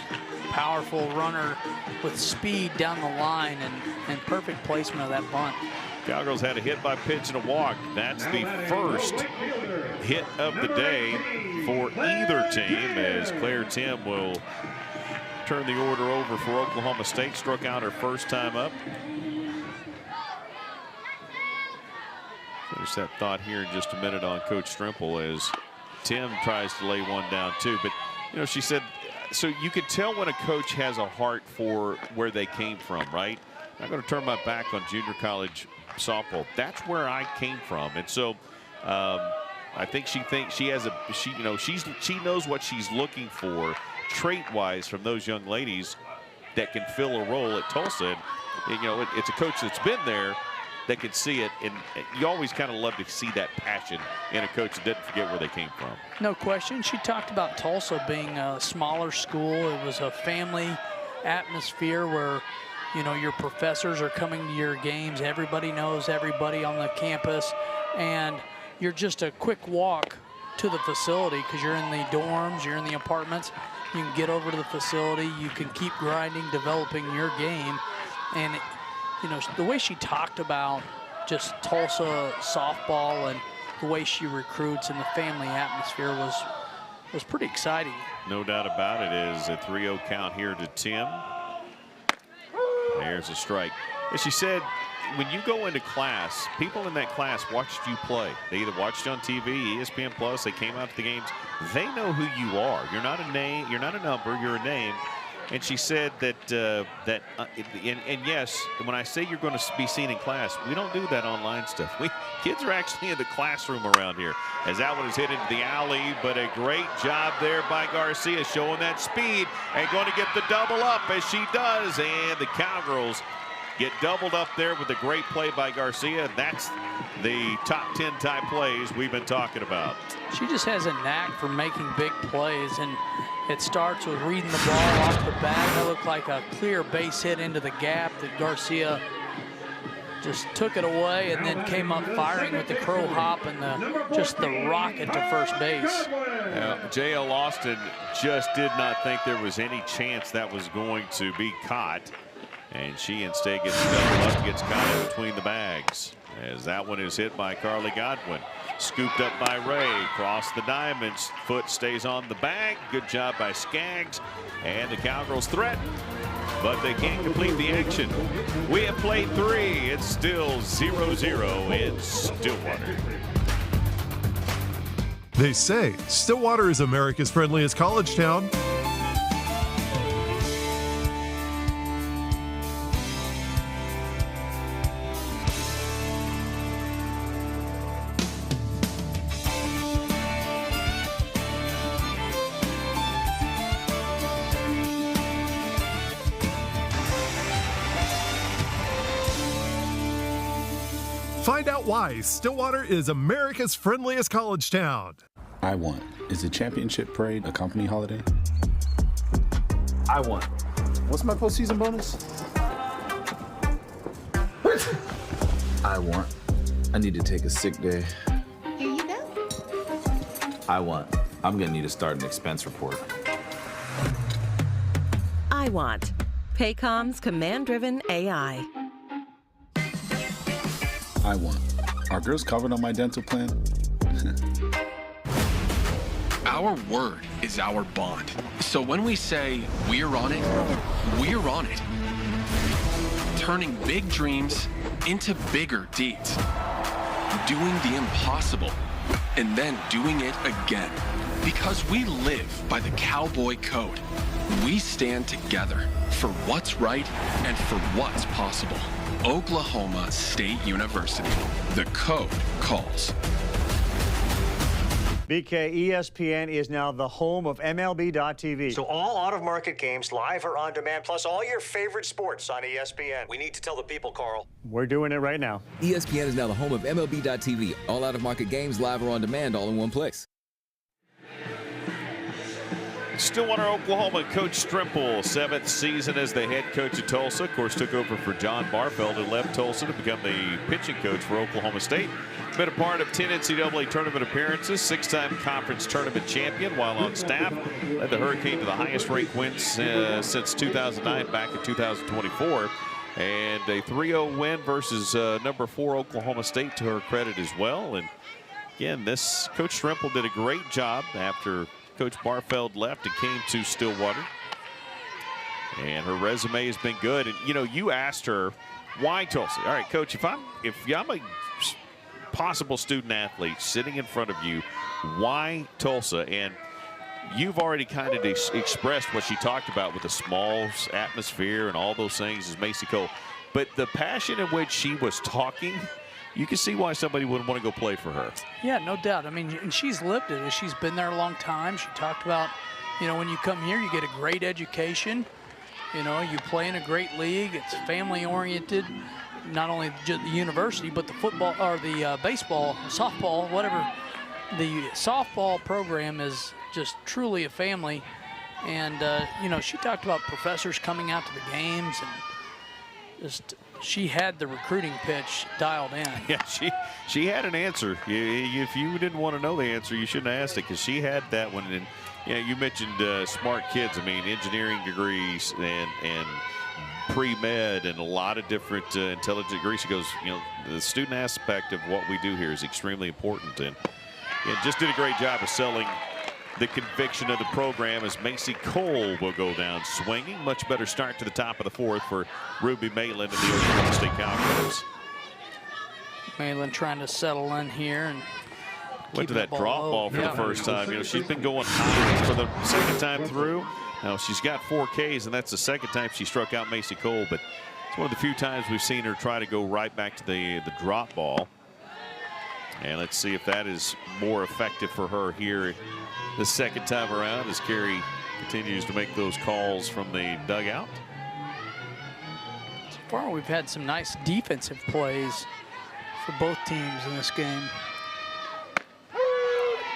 Powerful runner with speed down the line and perfect placement of that bunt. Cowgirls had a hit by pitch and a walk. That's the first hit of the day for either team, as Claire Tim will turn the order over for Oklahoma State. Struck out her first time up. Finish that thought here in just a minute on Coach Strimple as Tim tries to lay one down too. But, you know, she said, so you can tell when a coach has a heart for where they came from, right? I'm going to turn my back on junior college softball. That's where I came from. And so I think she thinks she has she knows what she's looking for trait-wise from those young ladies that can fill a role at Tulsa. And you know, it's a coach that's been there that can see it, and you always kind of love to see that passion in a coach that didn't forget where they came from. No question. She talked about Tulsa being a smaller school. It was a family atmosphere where, you know, your professors are coming to your games. Everybody knows everybody on the campus, and you're just a quick walk to the facility because you're in the dorms, you're in the apartments. You can get over to the facility. You can keep grinding, developing your game. And, you know, the way she talked about just Tulsa softball and the way she recruits and the family atmosphere was pretty exciting. No doubt about it. Is a 3-0 count here to Tim. There's a strike. As she said, when you go into class, people in that class watched you play. They either watched you on TV, ESPN Plus, they came out to the games. They know who you are. You're not a name, you're not a number, you're a name. And she said that, and yes, when I say you're going to be seen in class, we don't do that online stuff. Kids are actually in the classroom around here. As that one is hit into the alley, but a great job there by Garcia, showing that speed and going to get the double up as she does. And the Cowgirls get doubled up there with a great play by Garcia. That's the top 10 type plays we've been talking about. She just has a knack for making big plays, and it starts with reading the ball off the bat. That looked like a clear base hit into the gap that Garcia just took it away and then came up firing with the crow hop and just the rocket to first base. J.L. Austin just did not think there was any chance that was going to be caught. And she instead gets doubled up, gets caught in between the bags. As that one is hit by Carly Godwin. Scooped up by Ray. Across the diamonds. Foot stays on the bag. Good job by Skaggs. And the Cowgirls threaten, but they can't complete the action. We have played 3. It's still 0-0 in Stillwater. They say Stillwater is America's friendliest college town. Find out why Stillwater is America's friendliest college town. I want. Is the championship parade a company holiday? I want. What's my postseason bonus? I want. I need to take a sick day. Here you go. I want. I'm gonna need to start an expense report. I want. Paycom's command-driven AI. I want. Are girls covered on my dental plan? Our word is our bond. So when we say we're on it, we're on it. Turning big dreams into bigger deeds. Doing the impossible and then doing it again. Because we live by the Cowboy Code. We stand together for what's right and for what's possible. Oklahoma State University. The code calls. BK, ESPN is now the home of MLB.tv. So all out-of-market games, live or on demand, plus all your favorite sports on ESPN. We need to tell the people, Carl. We're doing it right now. ESPN is now the home of MLB.tv. All out-of-market games, live or on demand, all in one place. Stillwater, Oklahoma, Coach Strimple, 7th season as the head coach of Tulsa. Of course, took over for John Barfeld, who left Tulsa to become the pitching coach for Oklahoma State. Been a part of 10 NCAA tournament appearances, 6-time conference tournament champion while on staff. Led the Hurricane to the highest ranked wins since 2009, back in 2024. And a 3-0 win versus number 4 Oklahoma State to her credit as well. And again, this Coach Strimple did a great job after Coach Barfeld left and came to Stillwater. And her resume has been good. And, you know, you asked her, why Tulsa? All right, Coach, if I'm a possible student athlete sitting in front of you, why Tulsa? And you've already kind of expressed what she talked about with the small atmosphere and all those things as Macy Cole. But the passion in which she was talking, you can see why somebody would want to go play for her. Yeah, no doubt. I mean, and she's lived it. She's been there a long time. She talked about, you know, when you come here, you get a great education. You know, you play in a great league. It's family-oriented. Not only just the university, but the football or the baseball, softball, whatever. The softball program is just truly a family. And, you know, she talked about professors coming out to the games and just – she had the recruiting pitch dialed in. Yeah, she had an answer. If you didn't want to know the answer, you shouldn't have asked it, because she had that one. And you mentioned smart kids. I mean, engineering degrees and pre-med and a lot of different intelligent degrees. She goes, you know, the student aspect of what we do here is extremely important, and just did a great job of selling the conviction of the program as Macy Cole will go down swinging. Much better start to the top of the fourth for Ruby Maitland and the Oklahoma State Cowgirls. Maitland trying to settle in here and went to that drop ball for the first time. You know, she's been going high for the second time through. Now she's got 4 Ks, and that's the second time she struck out Macy Cole, but it's one of the few times we've seen her try to go right back to the drop ball. And let's see if that is more effective for her here the second time around as Carey continues to make those calls from the dugout. So far we've had some nice defensive plays for both teams in this game.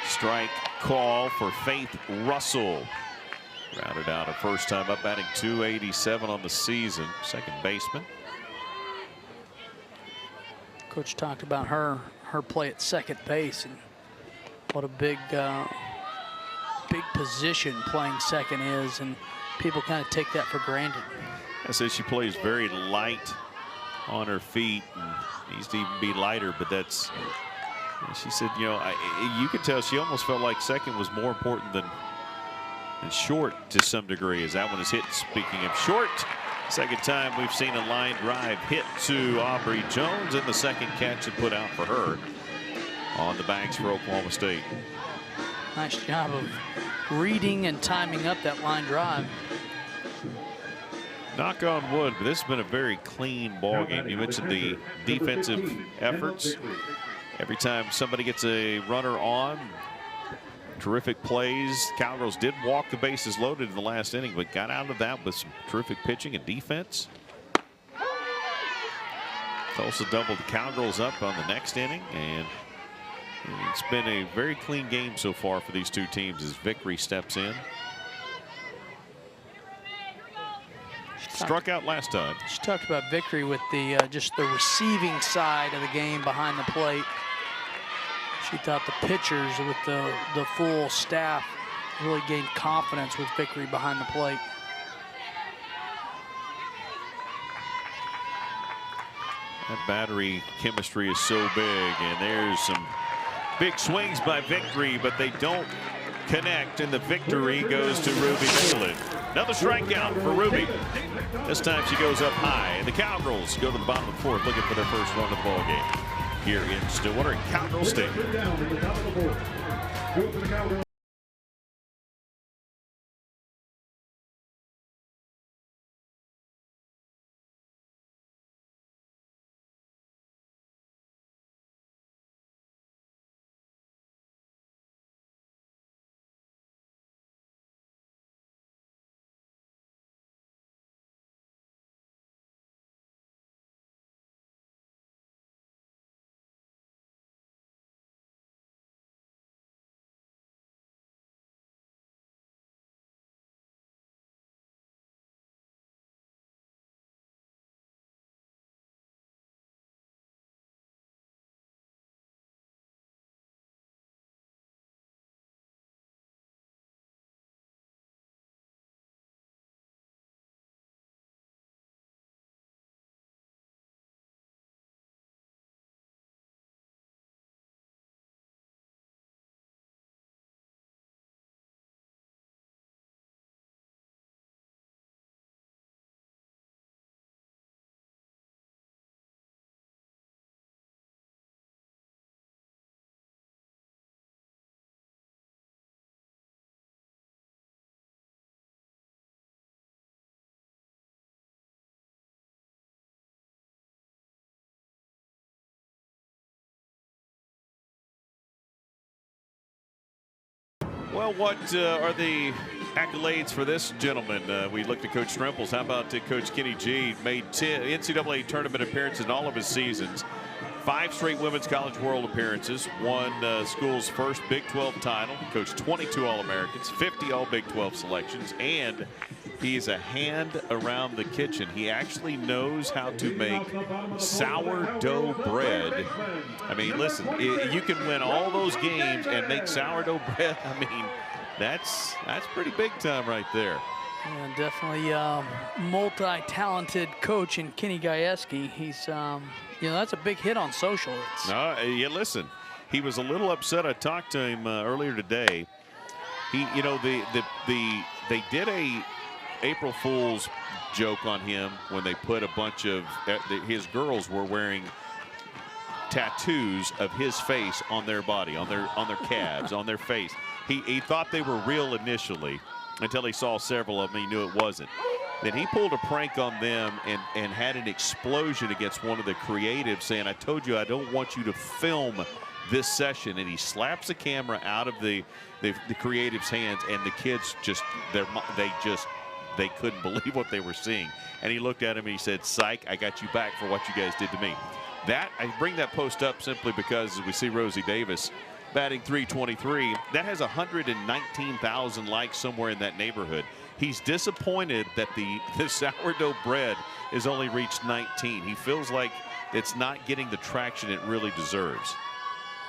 Strike call for Faith Russell. Rounded out her first time up, batting .287 on the season. Second baseman. Coach talked about her play at second base and what a big position playing second is, and people kind of take that for granted. I said she plays very light on her feet and needs to even be lighter, but that's, she said, you know, you could tell she almost felt like second was more important than short to some degree, as that one is hit. Speaking of short, second time we've seen a line drive hit to Aubrey Jones, and the second catch and put out for her on the bags for Oklahoma State. Nice job of reading and timing up that line drive. Knock on wood, but this has been a very clean ball game. You mentioned the defensive efforts. Every time somebody gets a runner on, terrific plays. Cowgirls did walk the bases loaded in the last inning, but got out of that with some terrific pitching and defense. Tulsa doubled the Cowgirls up on the next inning, and it's been a very clean game so far for these two teams as Vickery steps in. Struck out last time. She talked about Vickery with the just the receiving side of the game behind the plate. She thought the pitchers with the full staff really gained confidence with Vickery behind the plate. That battery chemistry is so big, and there's some big swings by Vickery, but they don't connect, and the victory goes to Ruby Maitland. Another strikeout for Ruby. This time she goes up high, and the Cowgirls go to the bottom of the fourth looking for their first run of the ball game here in Stillwater and Cowgirl Stadium. Well, what are the accolades for this gentleman? We looked at Coach Stremples. How about Coach Kenny G? Made 10 NCAA tournament appearances in all of his seasons. 5 straight women's college world appearances. Won school's first Big 12 title. Coached 22 All-Americans, 50 All-Big 12 selections, and he's a hand around the kitchen. He actually knows how to make sourdough bread. I mean, listen, you can win all those games and make sourdough bread. I mean, that's pretty big time right there. Yeah, definitely multi-talented coach in Kenny Gajewski. He's, you know, that's a big hit on social. Yeah, listen, he was a little upset. I talked to him earlier today. He, you know, they did a April Fool's joke on him when they put a bunch of his girls were wearing tattoos of his face on their body, on their calves, on their face. He thought they were real initially until he saw several of them. He knew it wasn't. Then he pulled a prank on them and had an explosion against one of the creatives, saying, "I told you I don't want you to film this session." And he slaps the camera out of the creative's hands, and the kids just they couldn't believe what they were seeing. And he looked at him and he said, "Psych, I got you back for what you guys did to me." That, I bring that post up simply because as we see Rosie Davis batting .323, that has 119,000 likes, somewhere in that neighborhood. He's disappointed that the sourdough bread has only reached 19. He feels like it's not getting the traction it really deserves.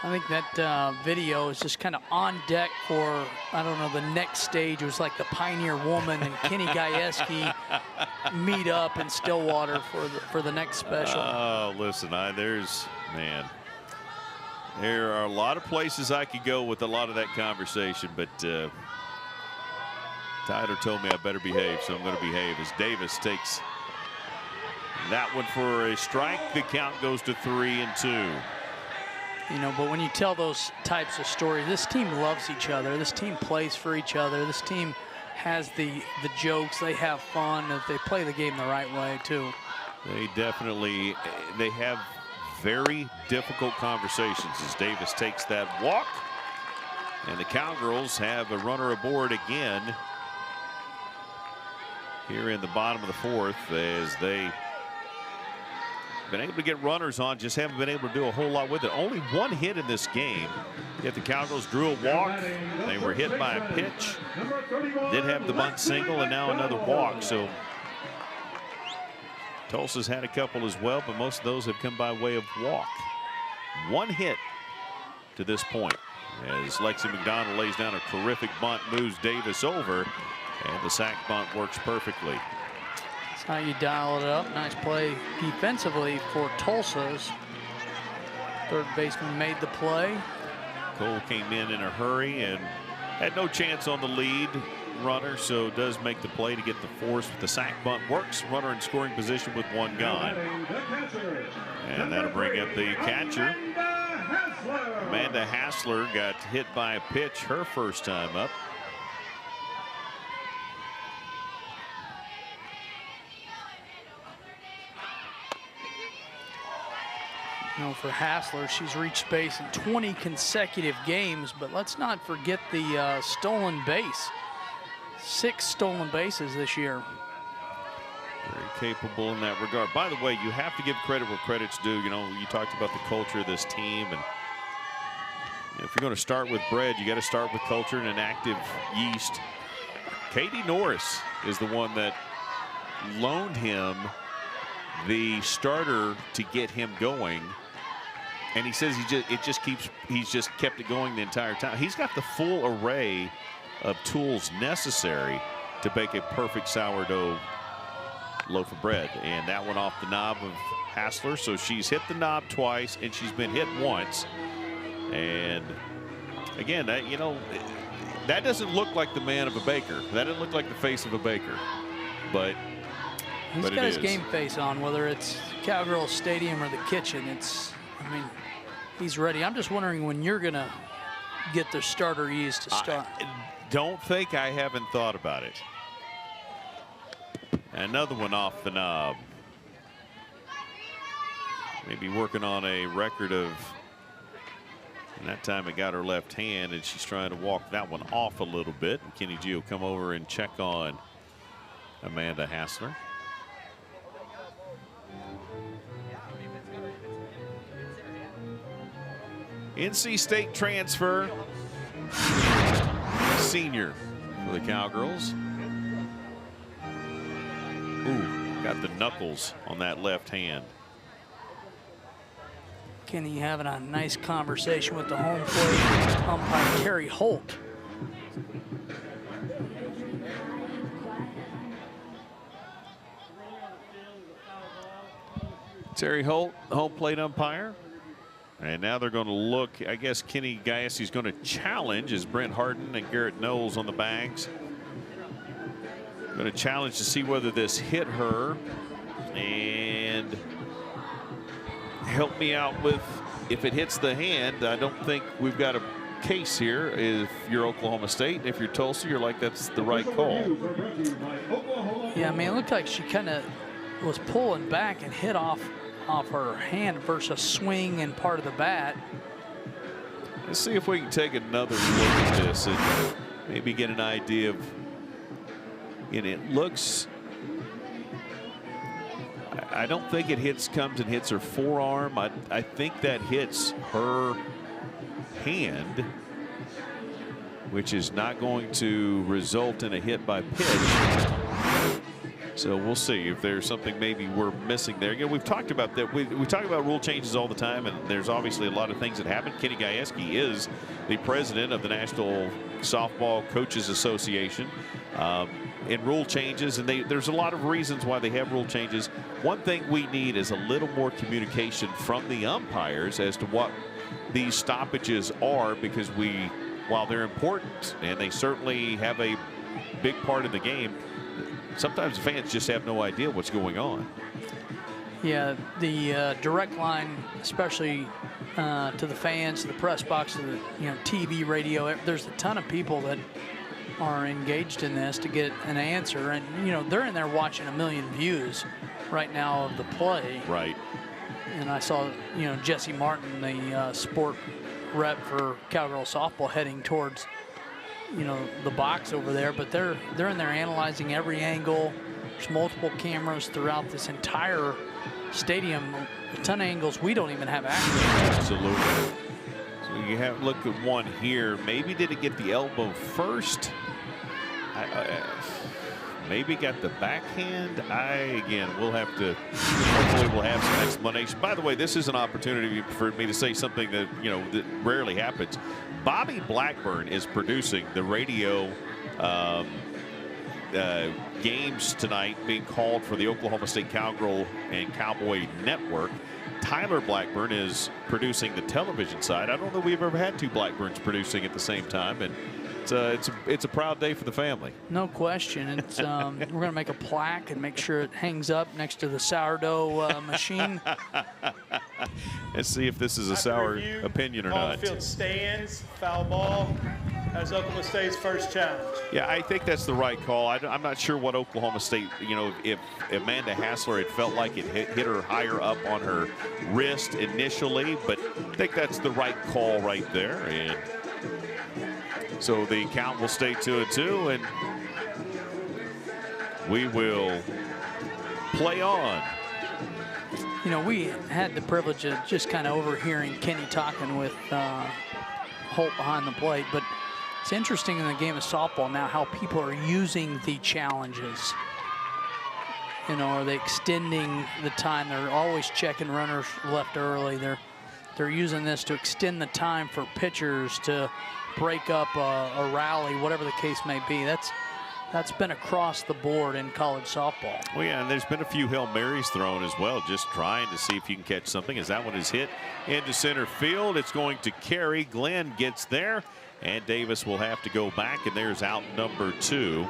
I think that video is just kind of on deck for, I don't know, the next stage. It was like the Pioneer Woman and Kenny Gajewski meet up in Stillwater for the next special. Oh, listen, man, there are a lot of places I could go with a lot of that conversation, but Tyler told me I better behave, so I'm going to behave as Davis takes that one for a strike. The count goes to 3-2. You know, but when you tell those types of stories, this team loves each other. This team plays for each other. This team has the jokes. They have fun. They play the game the right way, too. They have very difficult conversations as Davis takes that walk. And the Cowgirls have a runner aboard again here in the bottom of the fourth as they been able to get runners on, just haven't been able to do a whole lot with it. Only one hit in this game, yet the Cowgirls drew a walk. They were hit by a pitch, did have the bunt single, and now another walk. So Tulsa's had a couple as well, but most of those have come by way of walk. One hit to this point as Lexi McDonald lays down a terrific bunt, moves Davis over, and the sac bunt works perfectly. How you dial it up. Nice play defensively for Tulsa's. Third baseman made the play. Cole came in a hurry and had no chance on the lead runner, so does make the play to get the force. The sac bunt works. Runner in scoring position with one gone. And that'll bring up the catcher. Amanda Hassler got hit by a pitch her first time up. You know, for Hassler, she's reached base in 20 consecutive games, but let's not forget the stolen base. 6 stolen bases this year. Very capable in that regard. By the way, you have to give credit where credit's due. You know, you talked about the culture of this team, and you know, if you're going to start with bread, you got to start with culture and an active yeast. Katie Norris is the one that loaned him the starter to get him going. And he says he's just kept it going the entire time. He's got the full array of tools necessary to bake a perfect sourdough loaf of bread. And that went off the knob of Hassler. So she's hit the knob twice and she's been hit once. And again, you know, that doesn't look like the man of a baker. That doesn't look like the face of a baker. But he's got his game face on, whether it's Cowgirls Stadium or the kitchen. I mean, he's ready. I'm just wondering when you're going to get the starter ease to start. Don't think I haven't thought about it. Another one off the knob. Maybe working on a record of, and that time it got her left hand, and she's trying to walk that one off a little bit. And Kenny G will come over and check on Amanda Hassler. NC State transfer, senior for the Cowgirls. Ooh, got the knuckles on that left hand. Kenny having a nice conversation with the home plate umpire Terry Holt. Terry Holt, home plate umpire. And now they're going to look. I guess Kenny Gayasse's going to challenge as Brent Harden and Garrett Knowles on the bags. Going to challenge to see whether this hit her. And help me out with if it hits the hand. I don't think we've got a case here. If you're Oklahoma State, if you're Tulsa, you're like, that's the right call. Yeah, I mean, it looked like she kind of was pulling back and hit off her hand versus swing and part of the bat. Let's see if we can take another look at this and maybe get an idea of, and it looks, I don't think it comes and hits her forearm. I think that hits her hand, which is not going to result in a hit by pitch. So we'll see if there's something maybe we're missing there. You know, we've talked about that. We talk about rule changes all the time, and there's obviously a lot of things that happen. Kenny Gayasse is the president of the National Softball Coaches Association. In rule changes, and there's a lot of reasons why they have rule changes. One thing we need is a little more communication from the umpires as to what these stoppages are, because while they're important and they certainly have a big part of the game, sometimes the fans just have no idea what's going on. Yeah, the direct line, especially to the fans, to the press box, to the TV, radio. There's a ton of people that are engaged in this to get an answer, and they're in there watching 1 million views right now of the play. Right. And I saw Jesse Martin, the sport rep for Cowgirl softball, heading towards the box over there, but they're in there analyzing every angle. There's multiple cameras throughout this entire stadium, a ton of angles we don't even have access to. Absolutely. So you have look at one here. Maybe did it get the elbow first? Maybe got the backhand. Again, we'll have to, hopefully we'll have some explanation. By the way, this is an opportunity for me to say something that that rarely happens. Bobby Blackburn is producing the radio games tonight being called for the Oklahoma State Cowgirl and Cowboy Network. Tyler Blackburn is producing the television side. I don't know we've ever had two Blackburns producing at the same time, and it's a proud day for the family. No question. It's we're going to make a plaque and make sure it hangs up next to the sourdough machine. Let's see if this is a sour opinion or not. Field stands, foul ball. That's Oklahoma State's first challenge. Yeah, I think that's the right call. I'm not sure what Oklahoma State, if Amanda Hassler had felt like it hit her higher up on her wrist initially, but I think that's the right call right there. And so the count will stay 2-2, and we will play on. We had the privilege of just kind of overhearing Kenny talking with Holt behind the plate, but it's interesting in the game of softball now how people are using the challenges. Are they extending the time? They're always checking runners left early. They're using this to extend the time for pitchers to break up a rally, whatever the case may be. That's been across the board in college softball. Well, yeah, and there's been a few Hail Marys thrown as well, just trying to see if you can catch something. As that one is hit into center field, it's going to carry. Glenn gets there, and Davis will have to go back, and there's out number 2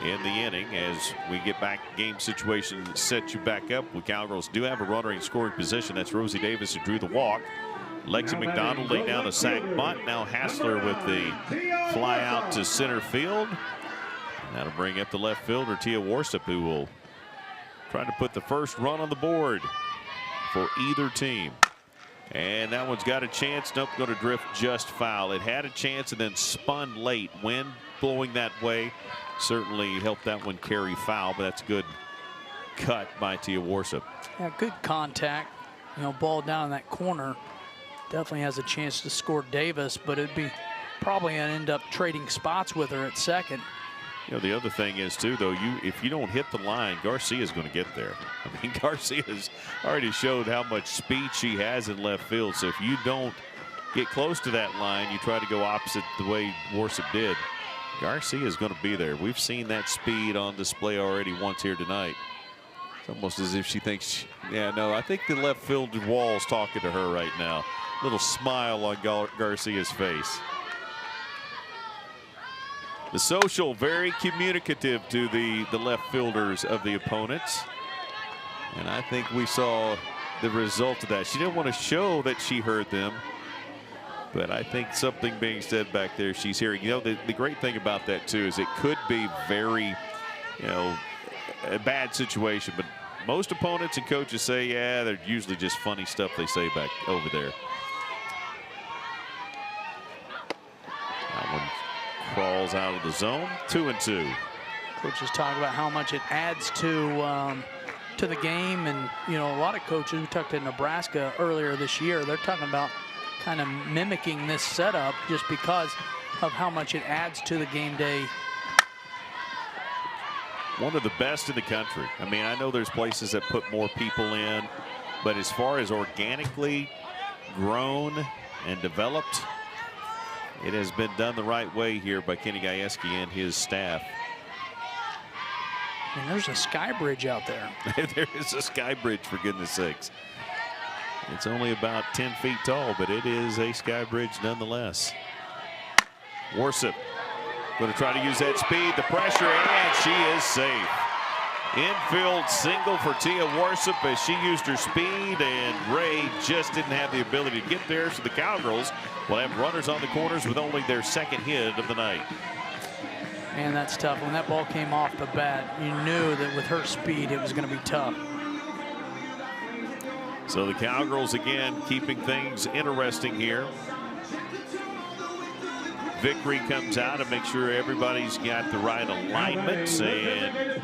in the inning. As we get back, game situation set you back up. The Cowgirls do have a runner in scoring position. That's Rosie Davis, who drew the walk. Lexi McDonald laid down a sac bunt. Now Hassler with the fly out to center field. That'll bring up the left fielder, Tia Warsop, who will try to put the first run on the board for either team. And that one's got a chance. Nope, going to drift just foul. It had a chance and then spun late. Wind blowing that way certainly helped that one carry foul, but that's good cut by Tia Warsop. Yeah, good contact. Ball down in that corner. Definitely has a chance to score Davis, but it'd be probably going to end up trading spots with her at second. The other thing is, too, though, if you don't hit the line, Garcia's going to get there. I mean, Garcia's already showed how much speed she has in left field. So if you don't get close to that line, you try to go opposite the way Warsop did, Garcia is going to be there. We've seen that speed on display already once here tonight. Almost as if she thinks, yeah, no, I think the left field wall's talking to her right now. Little smile on Garcia's face. The social, very communicative to the left fielders of the opponents. And I think we saw the result of that. She didn't want to show that she heard them, but I think something being said back there she's hearing. You know, the great thing about that too is it could be very, you know, a bad situation, but most opponents and coaches say, yeah, they're usually just funny stuff they say back over there. That one crawls out of the zone. 2-2. Coaches talk about how much it adds to the game, and you know, a lot of coaches, we talked to Nebraska earlier this year, they're talking about kind of mimicking this setup just because of how much it adds to the game day. One of the best in the country. I mean, I know there's places that put more people in, but as far as organically grown and developed, it has been done the right way here by Kenny Gajewski and his staff. And there's a sky bridge out there. There is a sky bridge, for goodness sakes. It's only about 10 feet tall, but it is a sky bridge nonetheless. Worship going to try to use that speed, the pressure, and she is safe. Infield single for Tia Worship as she used her speed, and Ray just didn't have the ability to get there, so the Cowgirls will have runners on the corners with only their second hit of the night. Man, that's tough. When that ball came off the bat, you knew that with her speed, it was going to be tough. So the Cowgirls again keeping things interesting here. Vickery comes out and makes sure everybody's got the right alignments and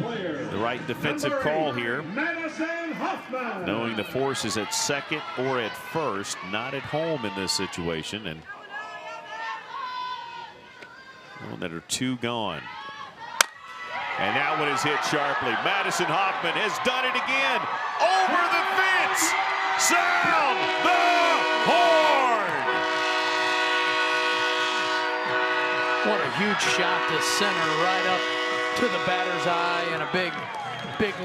the right defensive call here. Knowing the force is at second or at first, not at home in this situation. And that are two gone. And that one is hit sharply. Madison Hoffman has done it again. Over the fence. Sound the horn. What a huge shot to center, right up to the batter's eye, and a big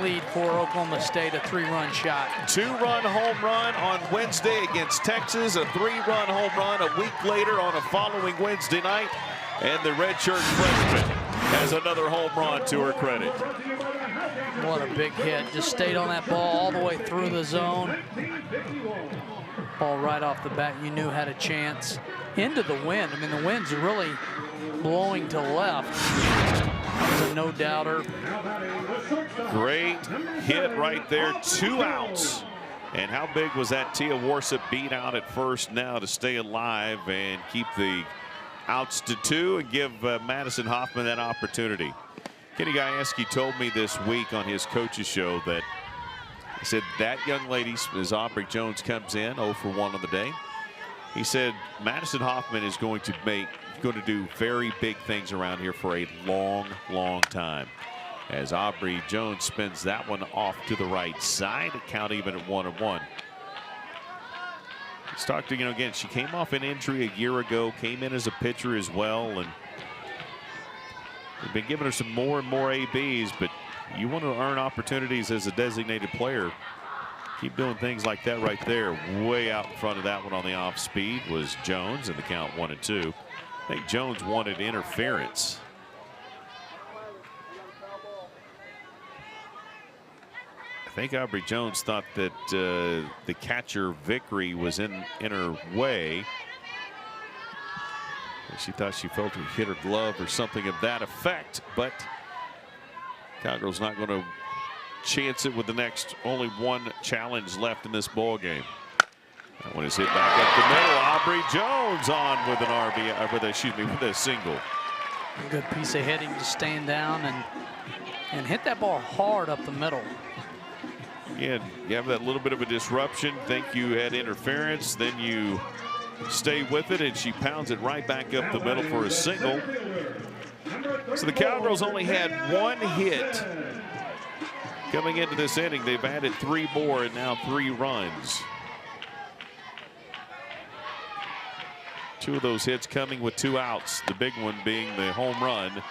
lead for Oklahoma State, a 3-run shot. 2-run home run on Wednesday against Texas, a 3-run home run a week later on a following Wednesday night. And the redshirt freshman has another home run to her credit. What a big hit. Just stayed on that ball all the way through the zone. Ball right off the bat, you knew had a chance. Into the wind. I mean, the wind's really blowing to left. That was a no-doubter. Great hit right there. 2 outs. And how big was that? Tia Worship beat out at first now to stay alive and keep the outs to 2 and give Madison Hoffman that opportunity. Kenny Gajewski told me this week on his coach's show that he said that young lady, as Aubrey Jones comes in 0 for 1 on the day, he said Madison Hoffman is going to do very big things around here for a long time. As Aubrey Jones spins that one off to the right side, a count even at 1-1. Let's talk to, again, she came off an injury a year ago, came in as a pitcher as well, and we've been giving her some more and more ABs, but you want to earn opportunities as a designated player. Keep doing things like that right there. Way out in front of that one on the off speed was Jones, and the count 1-2. I think Jones wanted interference. I think Aubrey Jones thought that the catcher Vickery was in her way. She thought she felt her hit her glove or something of that effect, but Cowgirls not going to chance it with the next only one challenge left in this ball game. That one is hit back up the middle. Aubrey Jones on with an RBI, with a single. A good piece of hitting, just staying down and hit that ball hard up the middle. Again, you have that little bit of a disruption, think you had interference, then you stay with it, and she pounds it right back up the middle for a single. So the Cowgirls only had 1 hit coming into this inning. They've added 3 more and now 3 runs. 2 of those hits coming with 2 outs, the big one being the home run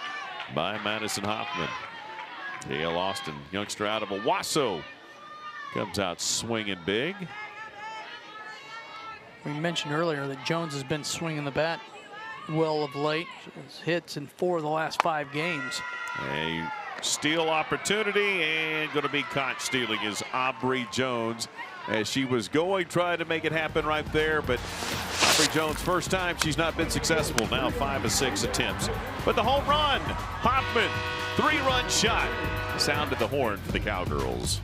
by Madison Hoffman. Dale Austin, youngster out of Owasso, Comes out swinging big. We mentioned earlier that Jones has been swinging the bat well of late. Hits in 4 of the last 5 games. A steal opportunity, and going to be caught stealing is Aubrey Jones, as she was trying to make it happen right there, but Aubrey Jones, first time she's not been successful. Now 5 of 6 attempts. But the home run, Hoffman, 3-run shot. Sound of the horn for the Cowgirls.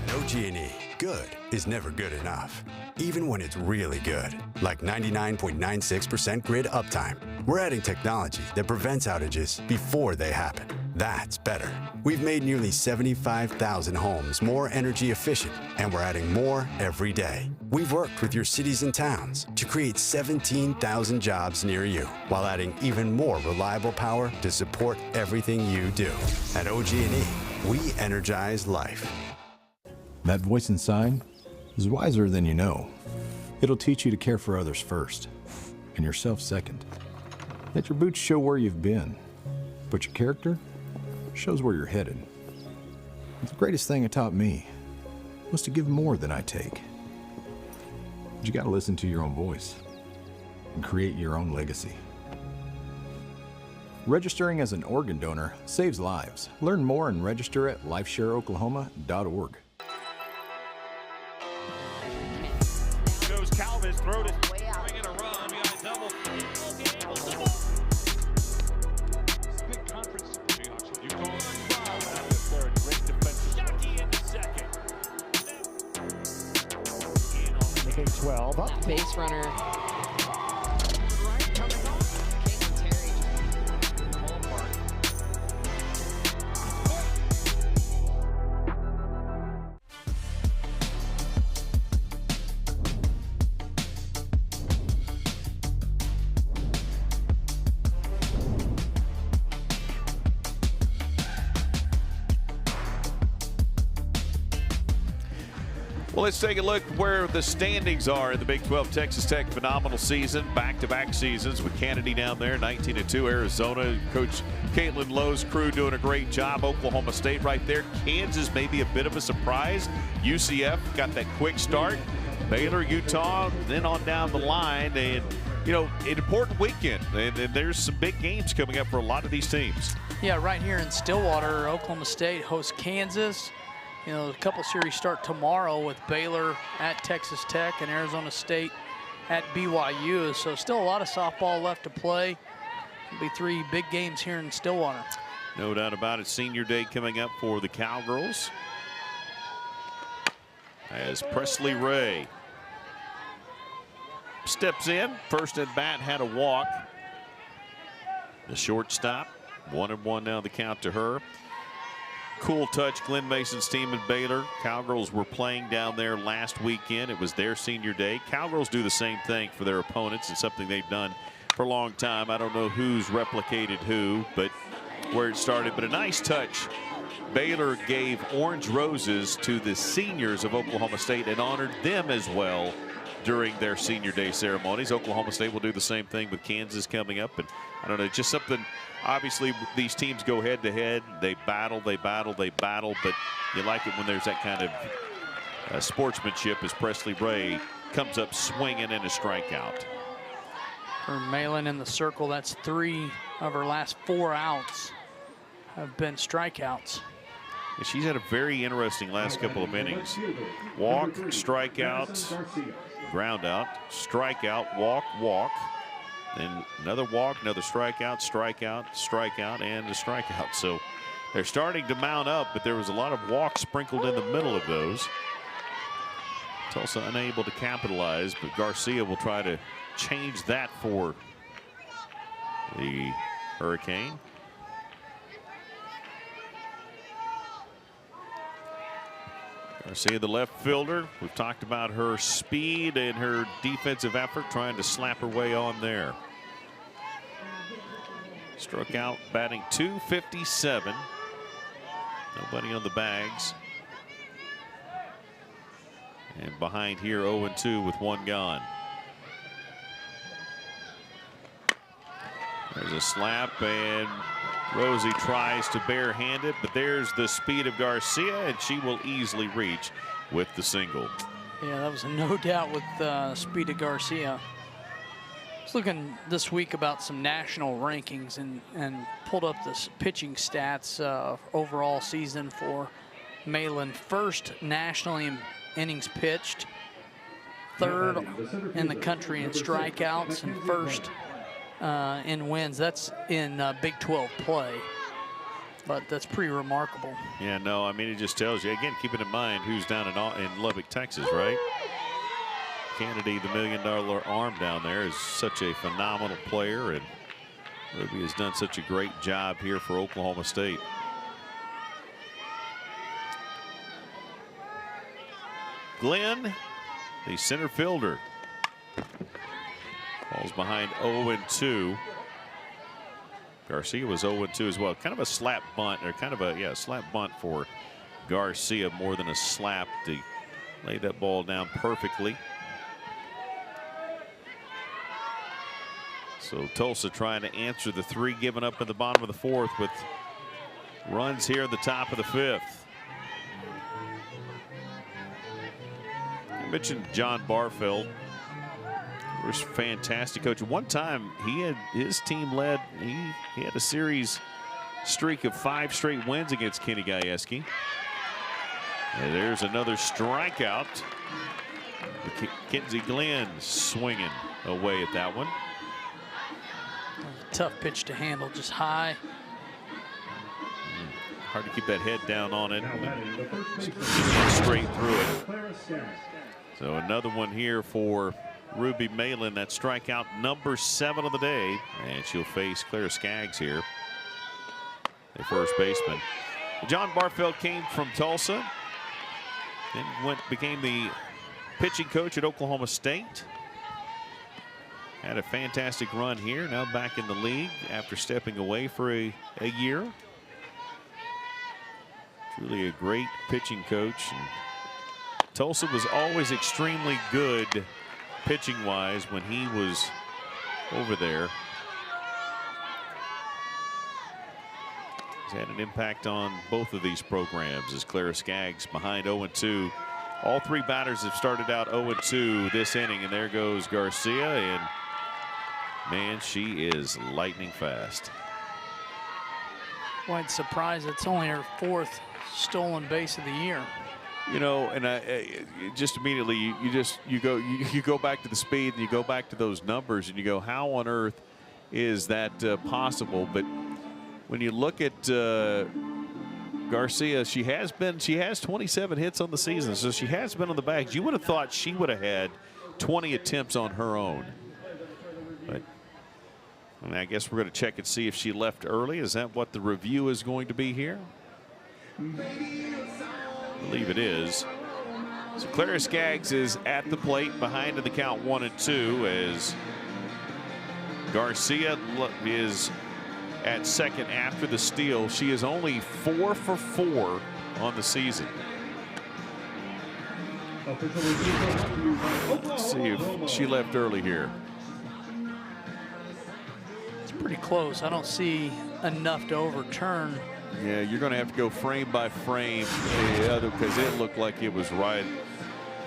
At OG&E, good is never good enough. Even when it's really good, like 99.96% grid uptime. We're adding technology that prevents outages before they happen. That's better. We've made nearly 75,000 homes more energy efficient, and we're adding more every day. We've worked with your cities and towns to create 17,000 jobs near you, while adding even more reliable power to support everything you do. At OG&E, we energize life. That voice inside is wiser than you know. It'll teach you to care for others first, and yourself second. Let your boots show where you've been, but your character shows where you're headed. The greatest thing it taught me was to give more than I take. But you gotta listen to your own voice and create your own legacy. Registering as an organ donor saves lives. Learn more and register at lifeshareoklahoma.org. Goes Calvis, throw it. Bringing a run. We got a double. Big conference. You call it third. Great defensive. Shockey in the second. Making 12 up. Base runner. Well, let's take a look where the standings are in the Big 12. Texas Tech, phenomenal season, back-to-back seasons with Kennedy down there, 19-2. Arizona, Coach Caitlin Lowe's crew doing a great job. Oklahoma State right there. Kansas maybe a bit of a surprise. UCF got that quick start. Baylor, Utah, then on down the line. And, you know, an important weekend. And there's some big games coming up for a lot of these teams. Yeah, right here in Stillwater, Oklahoma State hosts Kansas. You know, a couple series start tomorrow with Baylor at Texas Tech and Arizona State at BYU. So still a lot of softball left to play. It'll be 3 big games here in Stillwater. No doubt about it. Senior day coming up for the Cowgirls. As Presley Ray steps in. First at bat had a walk. The shortstop. 1-1 now the count to her. Cool touch, Glenn Mason's team in Baylor. Cowgirls were playing down there last weekend. It was their senior day. Cowgirls do the same thing for their opponents. It's something they've done for a long time. I don't know who's replicated who, but where it started. But a nice touch. Baylor gave orange roses to the seniors of Oklahoma State and honored them as well during their senior day ceremonies. Oklahoma State will do the same thing with Kansas coming up. And I don't know, just something. Obviously, these teams go head-to-head. They battle, they battle, they battle, but you like it when there's that kind of sportsmanship as Presley Ray comes up swinging and a strikeout. For Malin in the circle, that's 3 of her last 4 outs have been strikeouts. And she's had a very interesting last couple of innings. Walk, strikeout, ground out, strikeout, walk, walk. Then another walk, another strikeout, strikeout, strikeout, and a strikeout. So they're starting to mount up, but there was a lot of walks sprinkled in the middle of those. Tulsa unable to capitalize, but Garcia will try to change that for the Hurricane. Garcia, the left fielder. We've talked about her speed and her defensive effort, trying to slap her way on there. Struck out, batting .257. Nobody on the bags. And behind here, 0-2 with 1 gone. There's a slap, and Rosie tries to barehand it, but there's the speed of Garcia, and she will easily reach with the single. Yeah, that was no doubt with speed of Garcia. I was looking this week about some national rankings and pulled up the pitching stats overall season for Malin. First nationally in innings pitched, third in the country in strikeouts, and first in wins. That's in Big 12 play, but that's pretty remarkable. Yeah, no, I mean, it just tells you, again, keeping in mind who's down in Lubbock, Texas, right? Kennedy, the $1 million arm down there, is such a phenomenal player, and Ruby has done such a great job here for Oklahoma State. Glenn, the center fielder, falls behind 0-2. Garcia was 0-2 as well. Kind of a slap bunt, or kind of a slap bunt for Garcia, more than a slap. To lay that ball down perfectly. So Tulsa trying to answer the 3 given up in the bottom of the 4th with runs here at the top of the 5th. I mentioned John Barfield. He was fantastic coach. One time his team led, he had a series streak of 5 straight wins against Kenny Gajewski. And there's another strikeout. Kenzie Glenn swinging away at that one. Tough pitch to handle, just high. Hard to keep that head down on it. She went straight through it. So another one here for Ruby Malin. That strikeout number 7 of the day. And she'll face Clara Skaggs here, the first baseman. John Barfield came from Tulsa. Then became the pitching coach at Oklahoma State. Had a fantastic run here. Now back in the league after stepping away for a year. Truly a great pitching coach. And Tulsa was always extremely good pitching-wise when he was over there. He's had an impact on both of these programs as Clara Skaggs behind 0-2. All 3 batters have started out 0-2 this inning, and there goes Garcia, and man, she is lightning fast. Quite surprised it's only her 4th stolen base of the year. You know, and just immediately you go back to the speed, and you go back to those numbers, and you go, how on earth is that possible? But when you look at Garcia, she has 27 hits on the season, so she has been on the bags. You would have thought she would have had 20 attempts on her own. But I mean, I guess we're going to check and see if she left early. Is that what the review is going to be here? I believe it is. So Clara Skaggs is at the plate behind in the count 1-2 as Garcia is at second after the steal. She is only 4 for 4 on the season. Let's see if she left early here. It's pretty close. I don't see enough to overturn. Yeah, you're going to have to go frame by frame because it looked like it was right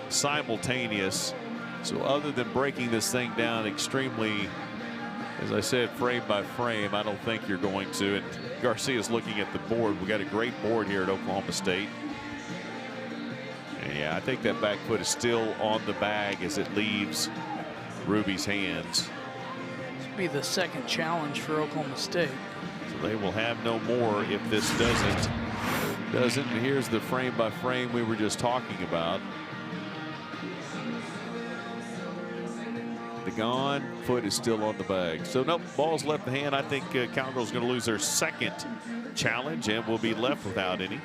simultaneous. So other than breaking this thing down extremely, as I said, frame by frame, I don't think you're going to. And Garcia's looking at the board. We got a great board here at Oklahoma State. And yeah, I think that back foot is still on the bag as it leaves Ruby's hands. This will be the 2nd challenge for Oklahoma State. So they will have no more if this doesn't. And here's the frame by frame we were just talking about. The gone foot is still on the bag. So nope, ball's left the hand. I think Cowgirls going to lose their 2nd challenge and will be left without any.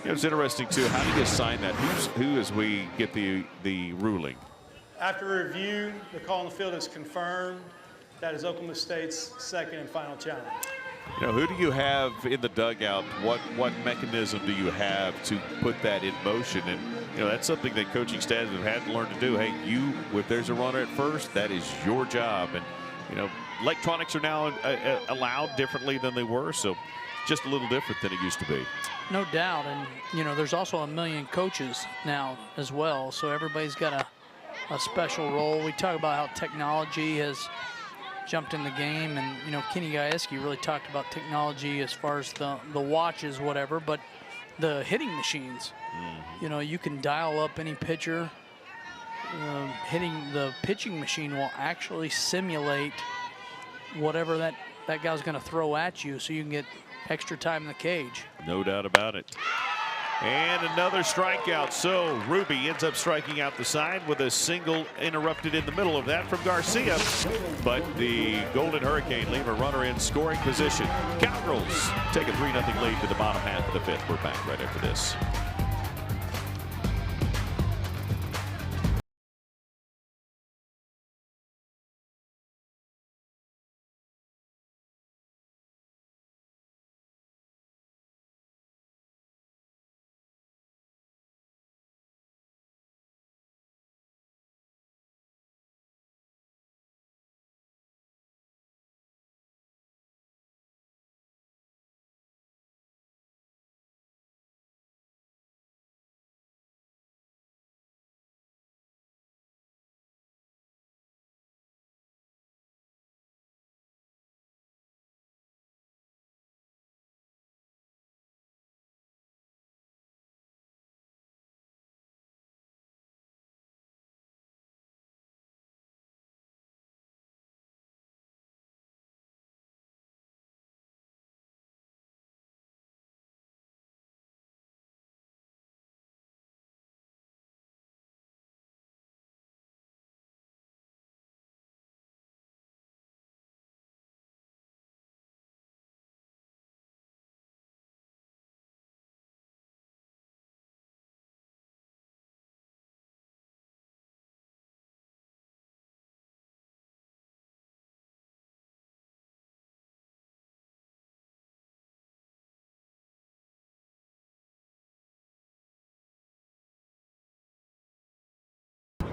It was interesting too. How do you assign that? Who as we get the ruling? After review, the call on the field is confirmed. That is Oklahoma State's 2nd and final challenge. You know, who do you have in the dugout? What mechanism do you have to put that in motion? And you know, that's something that coaching staffs have had to learn to do. Hey, if there's a runner at first, that is your job. And you know, electronics are now allowed differently than they were, so just a little different than it used to be. No doubt, and you know, there's also a million coaches now as well, so everybody's got a special role. We talk about how technology has jumped in the game, and you know, Kenny Gajewski really talked about technology as far as the watches, whatever, but the hitting machines. You know, you can dial up any pitcher. Hitting the pitching machine will actually simulate whatever that guy's going to throw at you, so you can get extra time in the cage. No doubt about it. And another strikeout. So Ruby ends up striking out the side with a single interrupted in the middle of that from Garcia. But the Golden Hurricane leave a runner in scoring position. Cowgirls take a 3-0 lead to the bottom half of the fifth. We're back right after this.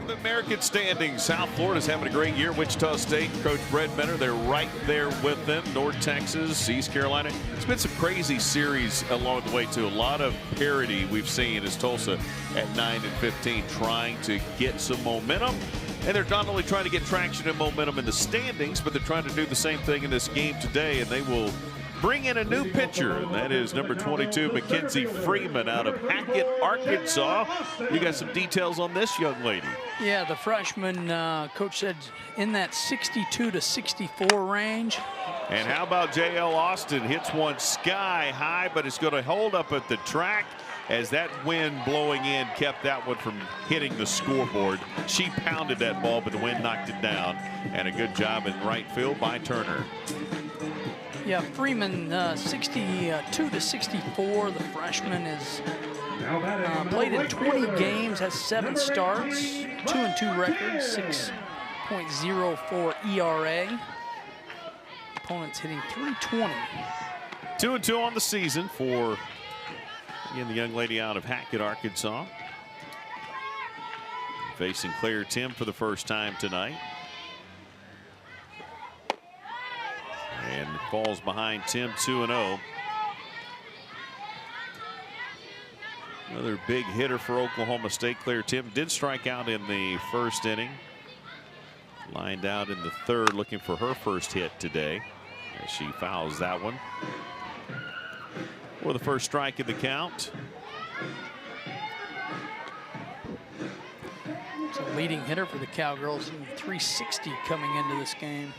The American standings. South Florida's having a great year. Wichita State, Coach Brett Benner, they're right there with them. North Texas, East Carolina. It's been some crazy series along the way, too. A lot of parity we've seen as Tulsa at 9-15 trying to get some momentum. And they're not only trying to get traction and momentum in the standings, but they're trying to do the same thing in this game today, and they will bring in a new pitcher, and that is number 22, Mackenzie Freeman out of Hackett, Arkansas. You got some details on this young lady. Yeah, the freshman, coach said in that 62 to 64 range. And how about J.L. Austin hits one sky high, but it's going to hold up at the track as that wind blowing in kept that one from hitting the scoreboard. She pounded that ball, but the wind knocked it down. And a good job in right field by Turner. Yeah, Freeman, 62 to 64. The freshman is played in 20 games, has 7 starts, 2-2 record, 6.04 ERA. Opponent's hitting .320. 2-2 on the season for, again, the young lady out of Hackett, Arkansas. Facing Claire Tim for the first time tonight. And falls behind Tim 2-0. Another big hitter for Oklahoma State. Claire Tim did strike out in the first inning. Lined out in the third looking for her first hit today as she fouls that one. For the first strike in the count. It's a leading hitter for the Cowgirls, and .360 coming into this game.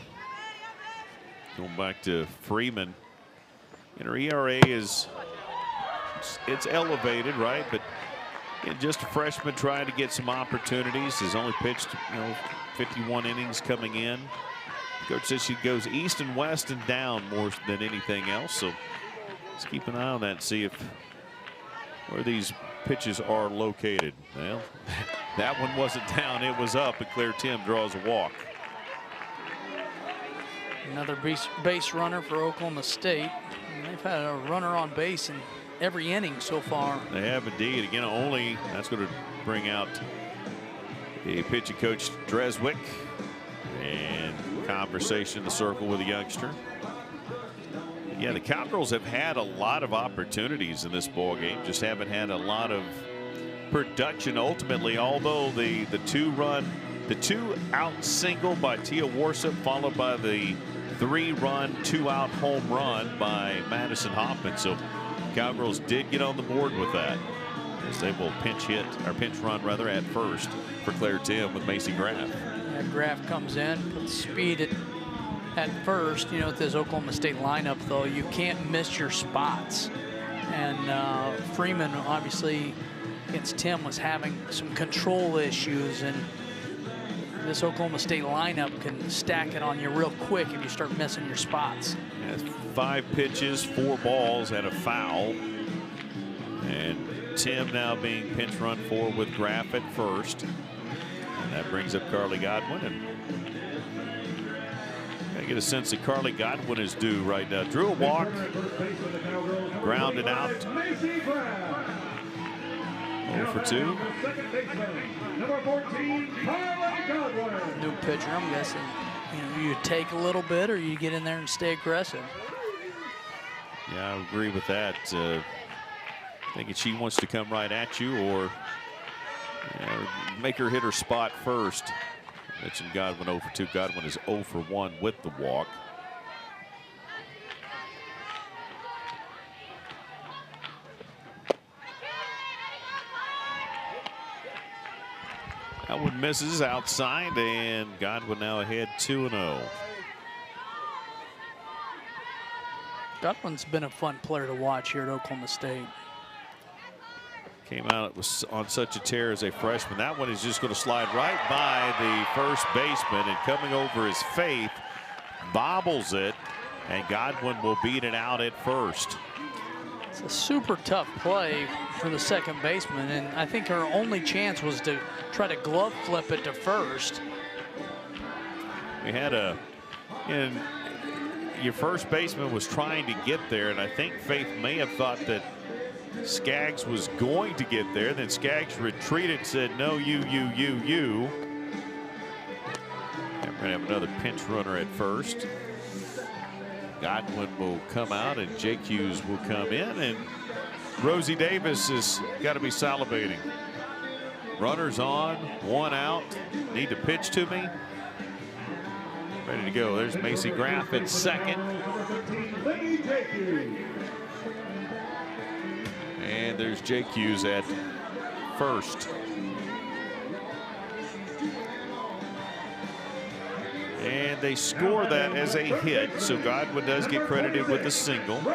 Going back to Freeman, and her ERA is, it's elevated, right? But just a freshman trying to get some opportunities. Has only pitched, 51 innings coming in. Coach says she goes east and west and down more than anything else. So let's keep an eye on that and see where these pitches are located. Well, that one wasn't down, it was up, and Claire Tim draws a walk. Another base runner for Oklahoma State. And they've had a runner on base in every inning so far. They have indeed. Again, only that's going to bring out the pitching coach Dreswick And conversation in the circle with a youngster. Yeah, the Cowgirls have had a lot of opportunities in this ball game, just haven't had a lot of production ultimately, although the two-out single by Tia Warsup, followed by the 3-run, 2-out home run by Madison Hoffman. So Cowgirls did get on the board with that, as they will pinch run rather at first for Claire Tim with Macy Graff. Yeah, Graff comes in, puts speed at first. You know, with this Oklahoma State lineup, though, you can't miss your spots. And Freeman, obviously, against Tim, was having some control issues, and this Oklahoma State lineup can stack it on you real quick if you start missing your spots. Yeah, 5 pitches, 4 balls, and a foul. And Tim now being pinch run for with Graff at first. And that brings up Carly Godwin. And I get a sense that Carly Godwin is due right now. Drew a walk, grounded out. 0 for 2. New pitcher, I'm guessing. You know, you take a little bit, or you get in there and stay aggressive. Yeah, I agree with that. Thinking she wants to come right at you, or make her hit her spot first. Mentioned Godwin 0 for 2. Godwin is 0 for 1 with the walk. That one misses outside, and Godwin now ahead 2-0. Godwin's been a fun player to watch here at Oklahoma State. Came out, it was on such a tear as a freshman. That one is just going to slide right by the first baseman, and coming over his Faith, bobbles it, and Godwin will beat it out at first. It's a super tough play for the second baseman, and I think her only chance was to try to glove flip it to first. We had and your first baseman was trying to get there, and I think Faith may have thought that Skaggs was going to get there. Then Skaggs retreated and said, no, you. And we're going to have another pinch runner at first. Godwin will come out, and Jake Hughes will come in, and Rosie Davis has got to be salivating. Runners on, 1 out. Need to pitch to me. Ready to go. There's Macy Graff at second. And there's Jake Hughes at first. And they score that as a hit, so Godwin does get credited with the single. And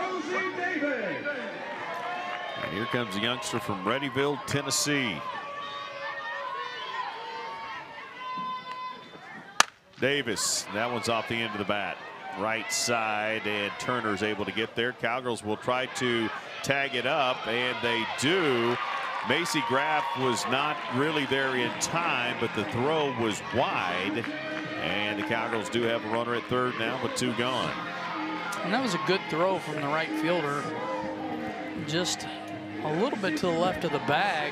here comes a youngster from Readyville, Tennessee. Davis, that one's off the end of the bat. Right side, and Turner's able to get there. Cowgirls will try to tag it up, and they do. Macy Graff was not really there in time, but the throw was wide. And the Cowgirls do have a runner at third now with 2 gone. And that was a good throw from the right fielder. Just a little bit to the left of the bag.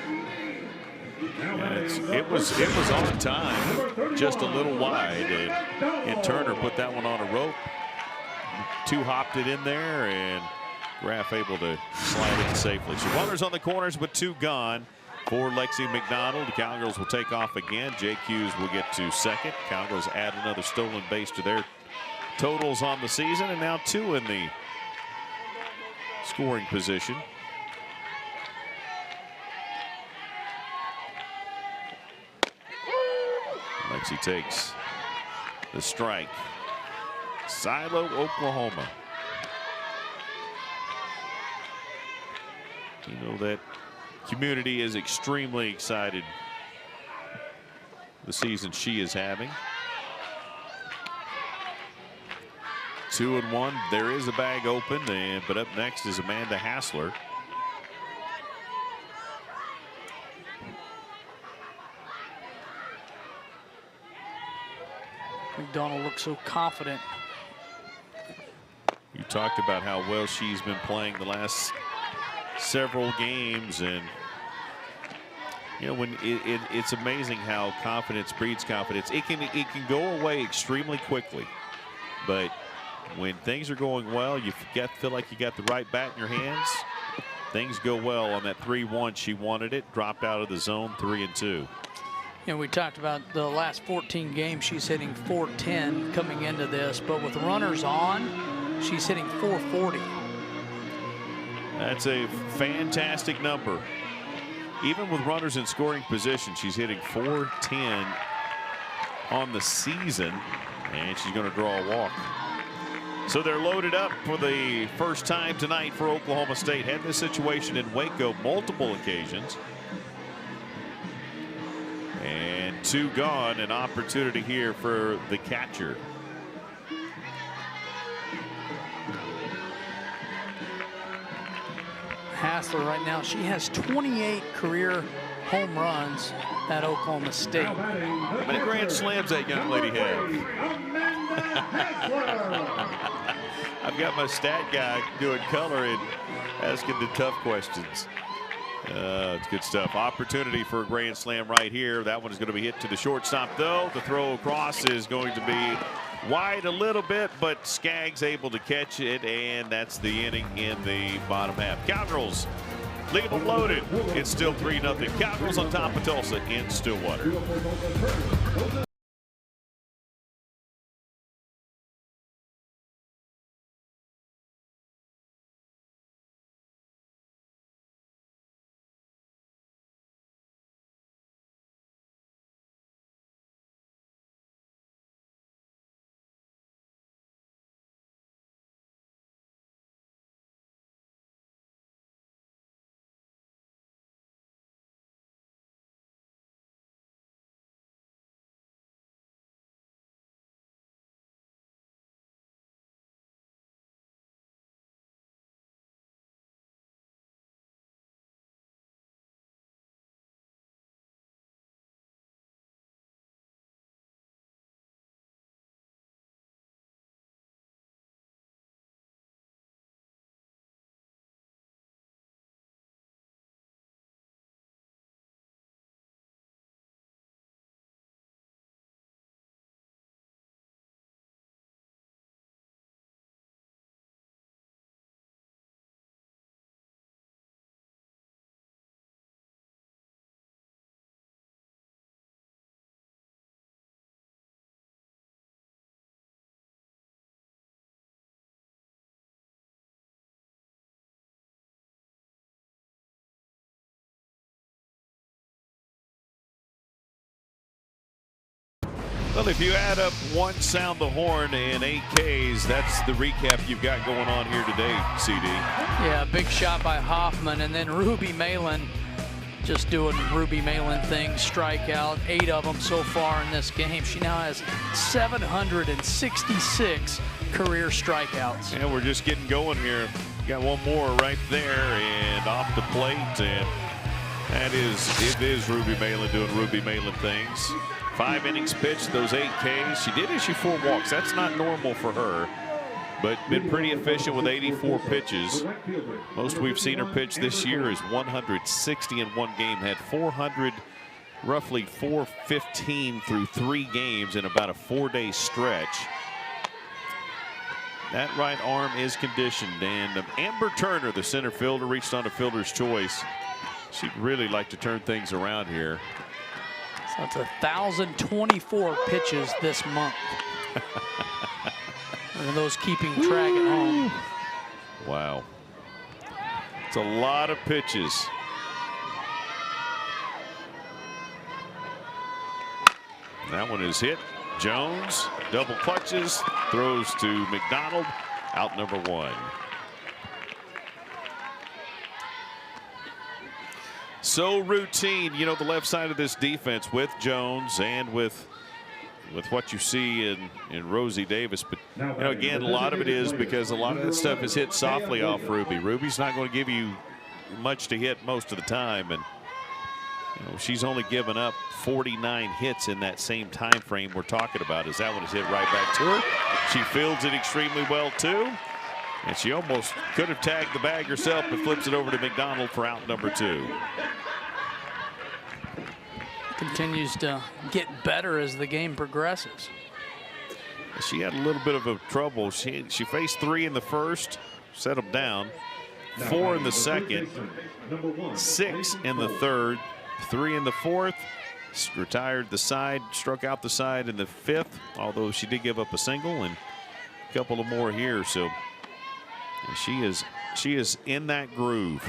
It was on time, just a little wide, and Turner put that one on a rope. 2 hopped it in there, and Graff able to slide it safely. So runners on the corners with 2 gone for Lexi McDonald. The Cowgirls will take off again. Jake Hughes will get to second. Cowgirls add another stolen base to their totals on the season, and now 2 in the scoring position. Lexi takes the strike. Silo, Oklahoma. You know that community is extremely excited the season she is having. 2-1. There is a bag open, but up next is Amanda Hassler. McDonald looks so confident. You talked about how well she's been playing the last several games, and You know, when it's amazing how confidence breeds confidence. It can go away extremely quickly, but when things are going well, you feel like you got the right bat in your hands. Things go well. On that 3-1, she wanted it, dropped out of the zone, 3-2. And we talked about the last 14 games, she's hitting .410 coming into this, but with runners on, she's hitting .440. That's a fantastic number. Even with runners in scoring position, she's hitting .410 on the season, and she's going to draw a walk. So they're loaded up for the first time tonight for Oklahoma State. Had this situation in Waco multiple occasions. And 2 gone, an opportunity here for the catcher. Hassler right now, she has 28 career home runs at Oklahoma State. How many grand slams that young lady have? I've got my stat guy doing color and asking the tough questions. It's good stuff. Opportunity for a grand slam right here. That one is going to be hit to the shortstop, though. The throw across is going to be wide a little bit, but Skaggs able to catch it, and that's the inning in the bottom half. Cowgirls leave them loaded. It's still 3-0. Cowgirls on top of Tulsa in Stillwater. Well, if you add up 1 sound the horn and 8 Ks, that's the recap you've got going on here today, CD. Yeah, big shot by Hoffman, and then Ruby Malin just doing Ruby Malin things, strikeout, 8 of them so far in this game. She now has 766 career strikeouts. And we're just getting going here. Got one more right there and off the plate, and it is Ruby Malin doing Ruby Malin things. 5 innings pitched, those 8 Ks. She did issue 4 walks. That's not normal for her, but been pretty efficient with 84 pitches. Most we've seen her pitch this year is 160 in one game. Had 400, roughly 415 through 3 games in about a 4-day stretch. That right arm is conditioned, and Amber Turner, the center fielder, reached on a fielder's choice. She'd really like to turn things around here. So it's 1,024 pitches this month. And those keeping track at home. Wow. It's a lot of pitches. That one is hit. Jones double clutches, throws to McDonald, out number 1. So routine, you know, the left side of this defense with Jones and with what you see in Rosie Davis. But, you know, again, a lot of it is because a lot of that stuff is hit softly off Ruby. Ruby's not going to give you much to hit most of the time. And, you know, she's only given up 49 hits in that same time frame we're talking about. As that one is hit right back to her. She fields it extremely well, too. And she almost could have tagged the bag herself, but flips it over to McDonald for out number 2. continues to get better as the game progresses. She had a little bit of a trouble. She faced 3 in the first, set them down, 4 in the second, 6 in the third, 3 in the fourth, retired the side, struck out the side in the fifth, although she did give up a single and a couple of more here. So she is in that groove.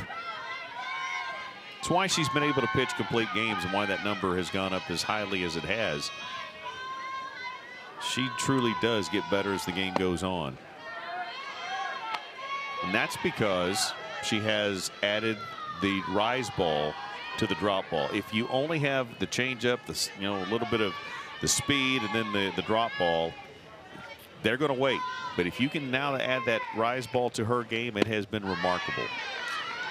That's why she's been able to pitch complete games and why that number has gone up as highly as it has. She truly does get better as the game goes on. And that's because she has added the rise ball to the drop ball. If you only have the changeup, a little bit of the speed and then the drop ball, they're going to wait. But if you can now add that rise ball to her game, it has been remarkable.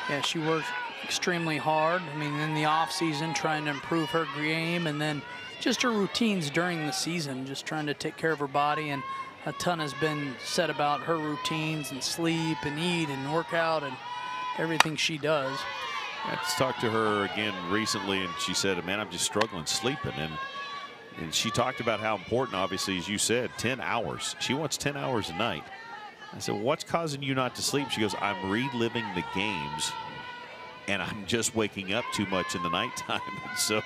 Yeah, she works extremely hard. I mean, in the offseason, trying to improve her game, and then just her routines during the season, just trying to take care of her body. And a ton has been said about her routines and sleep and eat and work out and everything she does. I just talked to her again recently, and she said, man, I'm just struggling sleeping. And she talked about how important, obviously, as you said, 10 hours. She wants 10 hours a night. I said, what's causing you not to sleep? She goes, I'm reliving the games, and I'm just waking up too much in the nighttime. So,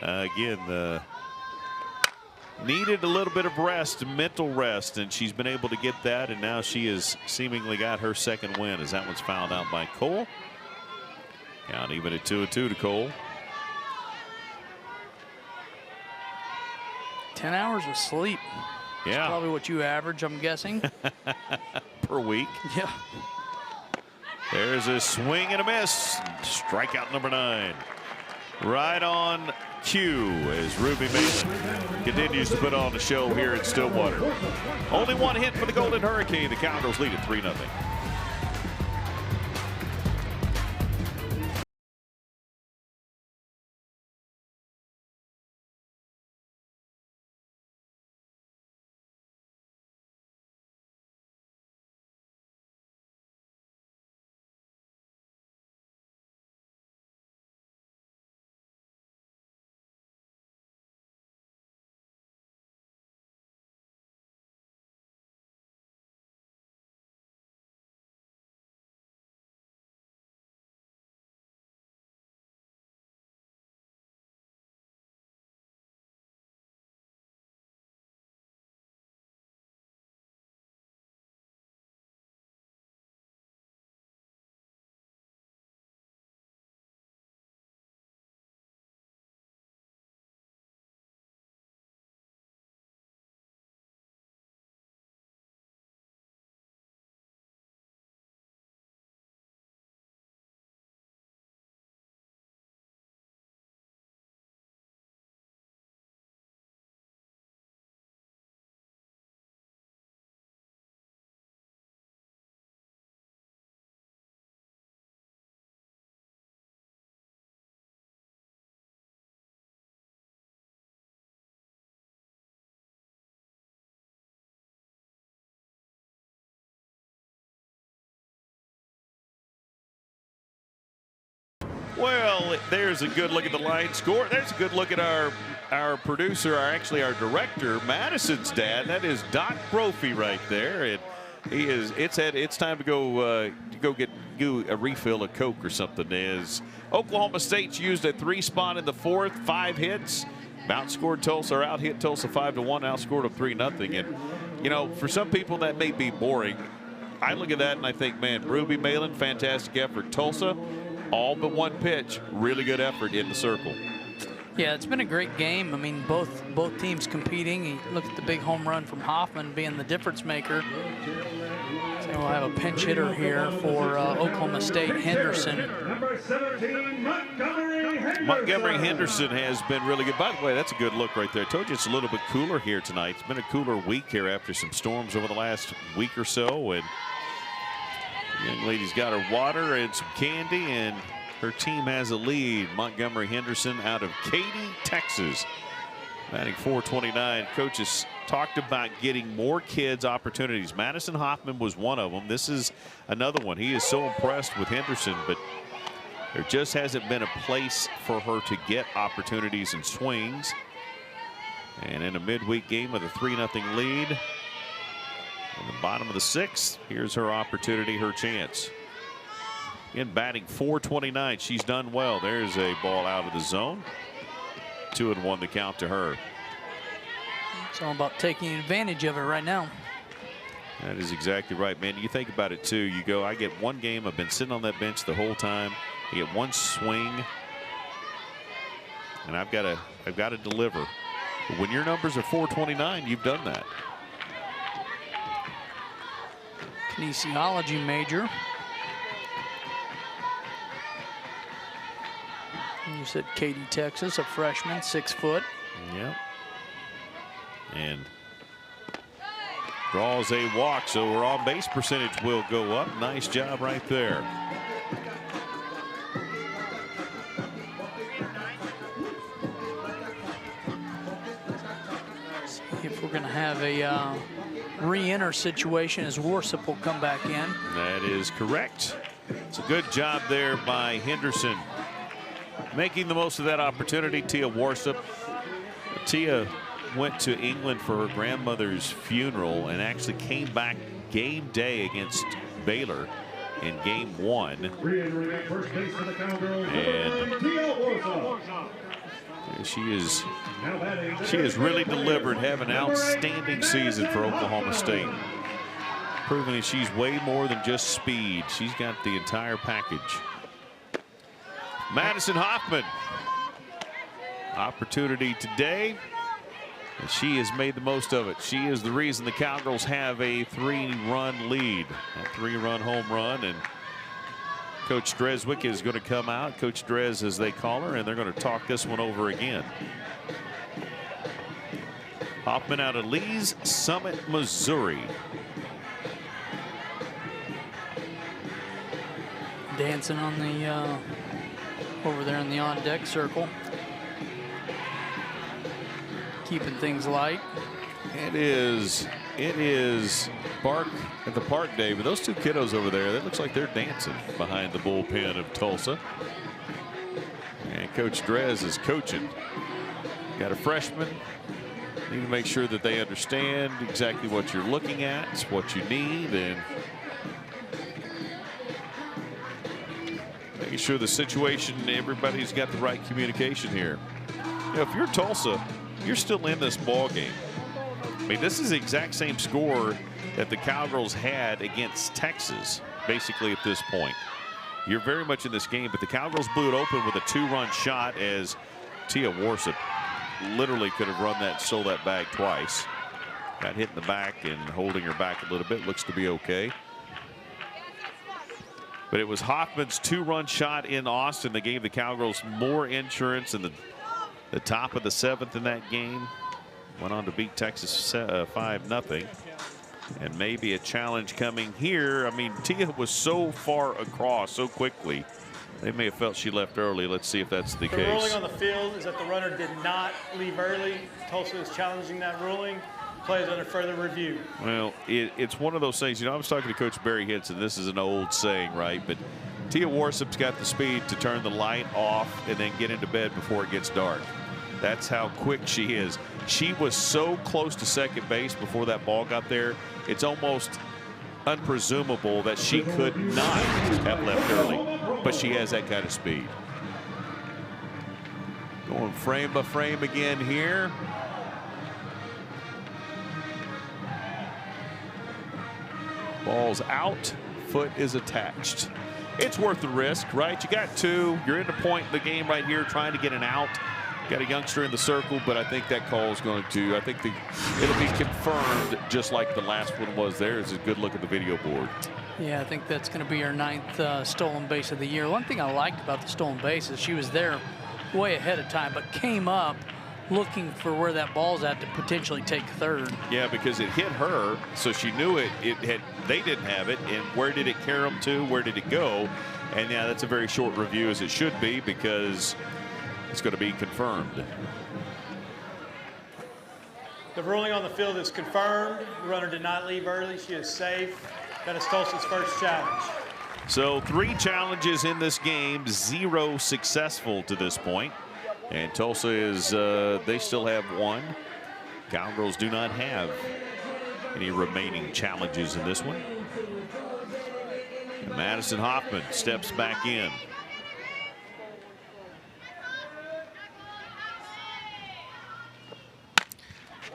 again, needed a little bit of rest, mental rest, and she's been able to get that, and now she has seemingly got her second win as that one's fouled out by Cole. Count even at 2-2 to Cole. 10 hours of sleep. Yeah. That's probably what you average, I'm guessing. Per week. Yeah. There's a swing and a miss. Strikeout number 9. Right on cue as Ruby Malin continues to put on the show here in Stillwater. Only one hit for the Golden Hurricane. The Cowgirls lead at 3-0. Well, there's a good look at the line score. There's a good look at our producer, our director, Madison's dad. That is Doc Brophy right there, and he is. It's time to go get a refill of Coke or something. As Oklahoma State's used a 3-spot in the fourth, 5 hits. Outscored Tulsa, or out-hit Tulsa 5-1. Outscored them 3-0. And you know, for some people that may be boring. I look at that and I think, man, Ruby Malin, fantastic effort. Tulsa, all but one pitch, really good effort in the circle. Yeah, it's been a great game. I mean, both teams competing. You look at the big home run from Hoffman being the difference maker. So we'll have a pinch hitter here for Oklahoma State, Henderson. Number 17, Montgomery Henderson. Montgomery Henderson has been really good. By the way, that's a good look right there. I told you it's a little bit cooler here tonight. It's been a cooler week here after some storms over the last week or so. And the young lady's got her water and some candy, and her team has a lead. Montgomery Henderson out of Katy, Texas, batting .429. Coaches talked about getting more kids opportunities. Madison Hoffman was one of them. This is another one. He is so impressed with Henderson, but There just hasn't been a place for her to get opportunities and swings. And in a midweek game with a 3-0 lead, in the bottom of the 6th, here's her opportunity, her chance. In batting .429, she's done well. There's a ball out of the zone. 2-1 the count to her. It's all about taking advantage of it right now. That is exactly right, man. You think about it too. You go, I get one game. I've been sitting on that bench the whole time. I get one swing, and I've got to deliver. But when your numbers are .429, you've done that. Kinesiology major. You said Katy, Texas, a freshman, 6 foot. Yep. And draws a walk, so her on-base percentage will go up. Nice job right there. See if we're going to have a re-enter situation as Worsup will come back in. That is correct. It's a good job there by Henderson, making the most of that opportunity. Tia Worsup. Tia went to England for her grandmother's funeral and actually came back game day against Baylor in game 1. And she has really delivered, have an outstanding season for Oklahoma State, proving that she's way more than just speed. She's got the entire package. Madison Hoffman, opportunity today, and she has made the most of it. She is the reason the Cowgirls have a 3-run lead, a 3-run home run, and Coach Dreswick is going to come out, Coach Drez as they call her, and they're going to talk this one over again. Hoffman out of Lee's Summit, Missouri. Dancing on the over there in the on-deck circle. Keeping things light. It is bark at the park day, but those two kiddos over there, that looks like they're dancing behind the bullpen of Tulsa. And Coach Drez is coaching. Got a freshman. Need to make sure that they understand exactly what you're looking at, it's what you need, and making sure the situation, everybody's got the right communication here. You know, if you're Tulsa, you're still in this ball game. I mean, this is the exact same score that the Cowgirls had against Texas, basically at this point. You're very much in this game, but the Cowgirls blew it open with a 2-run shot as Tia Worsup literally could have run that and stole that bag twice. Got hit in the back and holding her back a little bit. Looks to be okay. But it was Hoffman's 2-run shot in Austin that gave the Cowgirls more insurance in the top of the 7th in that game. Went on to beat Texas 5-0. And maybe a challenge coming here. I mean, Tia was so far across so quickly. They may have felt she left early. Let's see if that's the case. The ruling on the field is that the runner did not leave early. Tulsa is challenging that ruling. Play is under further review. Well, it's one of those things. You know, I was talking to Coach Barry Hitz, and this is an old saying, right? But Tia Worsup's got the speed to turn the light off and then get into bed before it gets dark. That's how quick she is. She was so close to second base before that ball got there. It's almost unpresumable that she could not have left early, but she has that kind of speed. Going frame by frame again here. Ball's out, foot is attached. It's worth the risk, right? You got 2, you're in the point in the game right here trying to get an out. Got a youngster in the circle, but I think that call is going to, it'll be confirmed just like the last one was. There is a good look at the video board. Yeah, I think that's going to be her 9th stolen base of the year. One thing I liked about the stolen base is she was there way ahead of time, but came up looking for where that ball's at to potentially take 3rd. Yeah, because it hit her, so she knew they didn't have it, and where did it carry them to? Where did it go? And yeah, that's a very short review, as it should be, because it's going to be confirmed. The ruling on the field is confirmed. The runner did not leave early. She is safe. That is Tulsa's first challenge. So 3 challenges in this game, 0 successful to this point. And Tulsa is, they still have 1. Cowgirls do not have any remaining challenges in this one. And Madison Hoffman steps back in.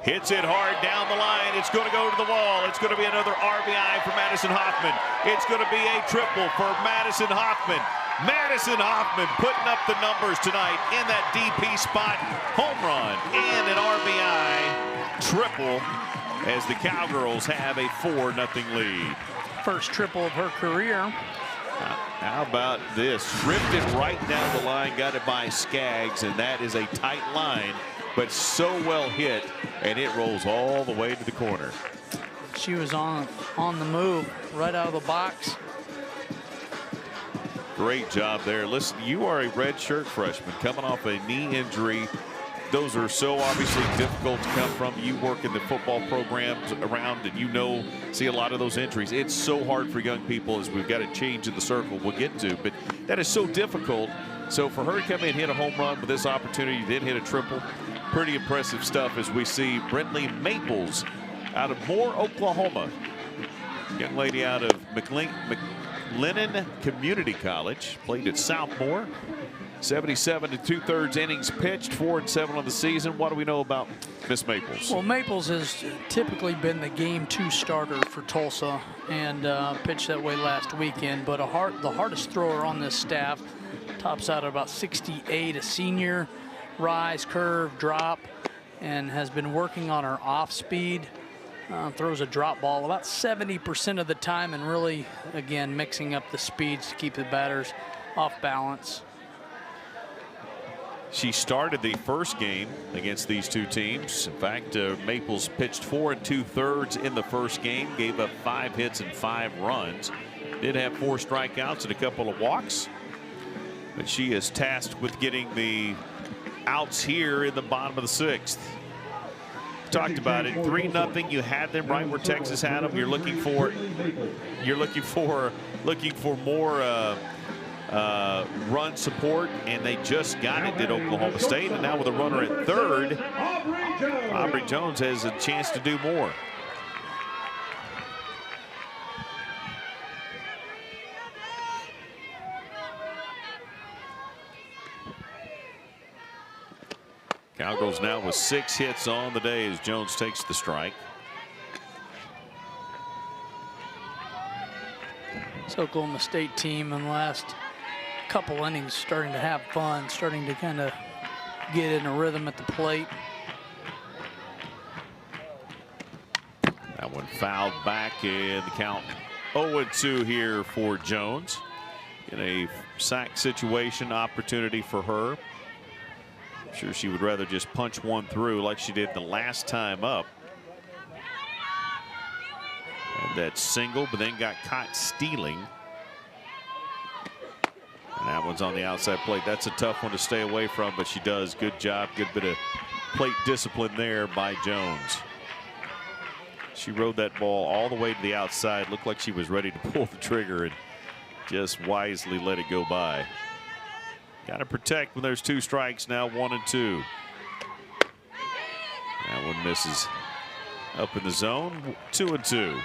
Hits it hard down the line. It's going to go to the wall. It's going to be another RBI for Madison Hoffman. It's going to be a triple for Madison Hoffman. Madison Hoffman putting up the numbers tonight in that DP spot. Home run and an RBI triple as the Cowgirls have a 4-0 lead. First triple of her career. How about this? Ripped it right down the line, got it by Skaggs, and that is a tight line, but so well hit, and it rolls all the way to the corner. She was on the move right out of the box. Great job there. Listen, you are a redshirt freshman coming off a knee injury. Those are so obviously difficult to come from. You work in the football programs around, and you know, see a lot of those injuries. It's so hard for young people, as we've got a change in the circle we'll get to, but that is so difficult. So for her to come in and hit a home run with this opportunity, then hit a triple, pretty impressive stuff as we see Brentley Maples out of Moore, Oklahoma. Young lady out of McLennan Community College, played at South Moore. 77 2/3 innings pitched, 4-7 on the season. What do we know about Miss Maples? Well, Maples has typically been the game 2 starter for Tulsa and pitched that way last weekend. But the hardest thrower on this staff, tops out at about 68, a senior, rise, curve, drop, and has been working on her off speed. Throws a drop ball about 70% of the time, and really, again, mixing up the speeds to keep the batters off balance. She started the first game against these 2 teams. In fact, Maples pitched 4 2/3 in the first game, gave up 5 hits and 5 runs. Did have 4 strikeouts and a couple of walks. But she is tasked with getting the outs here in the bottom of the 6th. Talked about it, 3-0. You had them right where Texas had them. You're looking for more run support, and they just got it, did Oklahoma State. And now with a runner at third, Aubrey Jones has a chance to do more. Cowgirls now with 6 hits on the day as Jones takes the strike. This Oklahoma State team in the last couple innings starting to have fun, starting to kind of get in a rhythm at the plate. That one fouled back in the count 0-2 here for Jones. In a sack situation, opportunity for her. I'm sure she would rather just punch one through like she did the last time up. And that single, but then got caught stealing. And that one's on the outside plate. That's a tough one to stay away from, but she does. Good job. Good bit of plate discipline there by Jones. She rode that ball all the way to the outside. Looked like she was ready to pull the trigger and just wisely let it go by. Got to protect when there's 2 strikes now, 1-2. That one misses up in the zone, 2-2.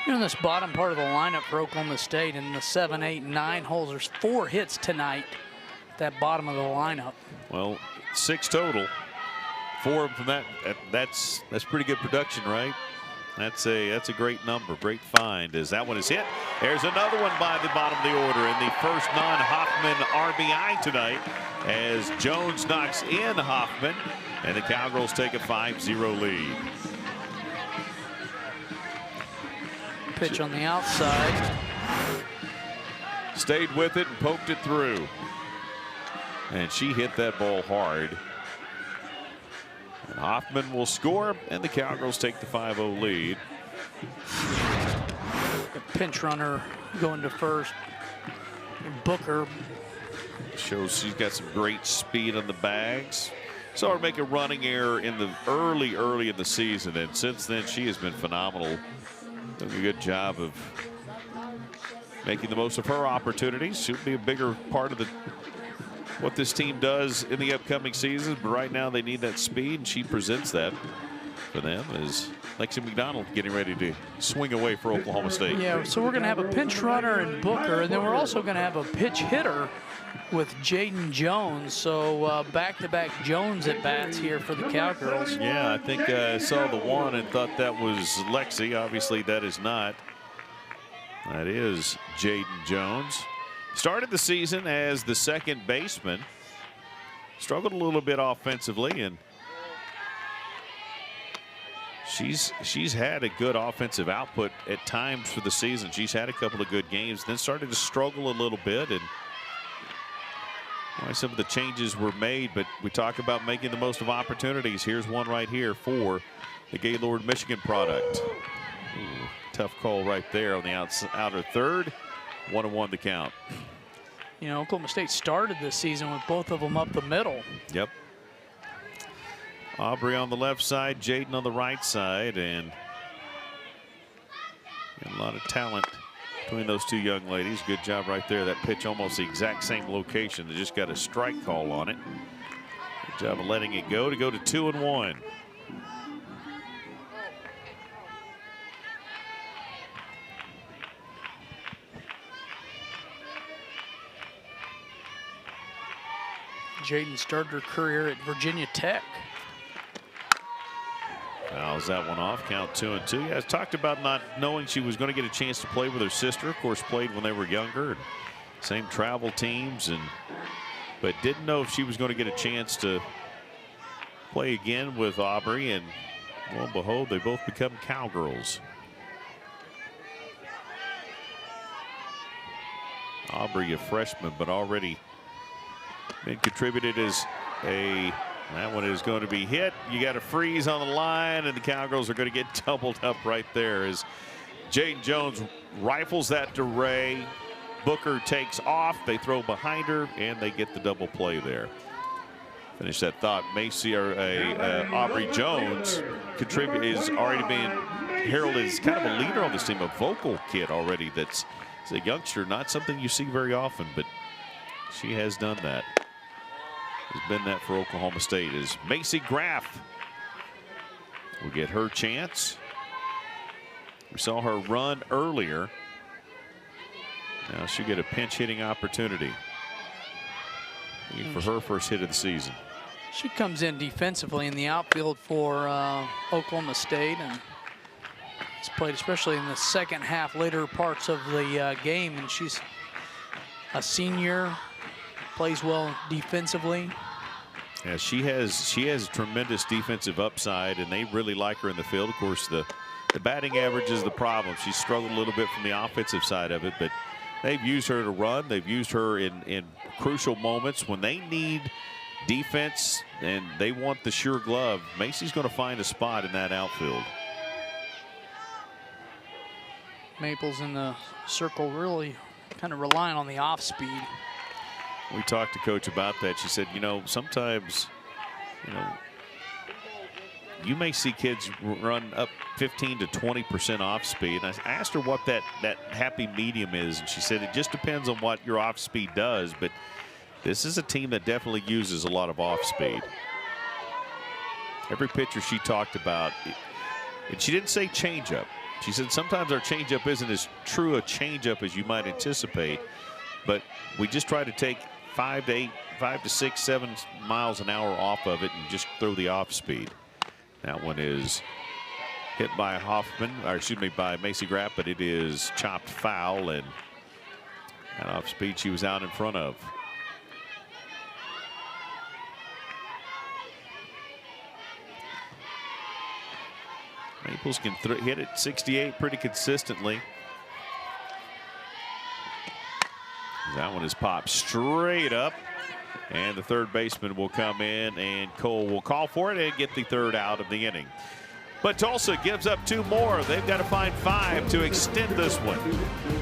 In this bottom part of the lineup for Oklahoma State in the 7, 8, and 9 holes, there's 4 hits tonight at that bottom of the lineup. Well, 6 total. 4 from that. That's pretty good production, right? That's a great number, great find. As that one is hit, there's another one by the bottom of the order, and the first non-Hoffman RBI tonight as Jones knocks in Hoffman, and the Cowgirls take a 5-0 lead. Pitch on the outside. Stayed with it and poked it through, and she hit that ball hard. And Hoffman will score, and the Cowgirls take the 5-0 lead. A pinch runner going to first. Booker shows she's got some great speed on the bags. Saw her make a running error in the early in the season, and since then she has been phenomenal. Doing a good job of making the most of her opportunities. She'll be a bigger part of what this team does in the upcoming season. But right now they need that speed, and she presents that for them as Lexi McDonald getting ready to swing away for Oklahoma State. Yeah, so we're going to have a pinch runner in Booker, and then we're also going to have a pitch hitter with Jaden Jones. So back-to-back Jones at bats here for the Cowgirls. Yeah, I think I saw the one and thought that was Lexi. Obviously, that is not. That is Jaden Jones. Started the season as the second baseman. Struggled a little bit offensively, and she's had a good offensive output at times for the season. She's had a couple of good games, then started to struggle a little bit, and some of the changes were made, but we talk about making the most of opportunities. Here's one right here for the Gaylord Michigan product. Ooh, tough call right there on the outer third. 1-1 the count. You know, Oklahoma State started this season with both of them up the middle. Yep. Aubrey on the left side, Jaden on the right side, and a lot of talent between those two young ladies. Good job right there. That pitch almost the exact same location. They just got a strike call on it. Good job of letting it go to 2-1. Jaden started her career at Virginia Tech. Fouls that one off. Count 2-2. Yeah, I talked about not knowing she was going to get a chance to play with her sister. Of course, played when they were younger. And same travel teams, but didn't know if she was going to get a chance to play again with Aubrey. And lo and behold, they both become Cowgirls. Aubrey, a freshman, but already been contributed as a. That one is going to be hit. You got a freeze on the line, and the Cowgirls are going to get doubled up right there as Jaden Jones rifles that to Ray. Booker takes off. They throw behind her, and they get the double play there. Finish that thought. Aubrey Jones is already being heralded as kind of a leader on this team, a vocal kid already that's a youngster. Not something you see very often, but she has done that. Has been that for Oklahoma State as Macy Graff will get her chance. We saw her run earlier. Now she'll get a pinch hitting opportunity. For her first hit of the season. She comes in defensively in the outfield for Oklahoma State and has played especially in the second half, later parts of the game, and she's a senior. Plays well defensively. Yeah, she has tremendous defensive upside, and they really like her in the field. Of course, the batting average is the problem. She's struggled a little bit from the offensive side of it, but they've used her to run. They've used her in crucial moments when they need defense and they want the sure glove. Macy's going to find a spot in that outfield. Maples in the circle, really kind of relying on the off speed. We talked to Coach about that. She said, sometimes, you may see kids run up 15 to 20% off speed. And I asked her what that happy medium is, and she said it just depends on what your off speed does. But this is a team that definitely uses a lot of off speed. Every pitcher she talked about, and she didn't say changeup. She said sometimes our changeup isn't as true a changeup as you might anticipate, but we just try to take 5 to 6, 7 miles an hour off of it and just throw the off speed. That one is hit by by Macy Graff, but it is chopped foul, and that off speed she was out in front of. Maples can hit it 68 pretty consistently. That one is popped straight up, and the third baseman will come in, and Cole will call for it and get the third out of the inning. But Tulsa gives up 2 more. They've got to find 5 to extend this one.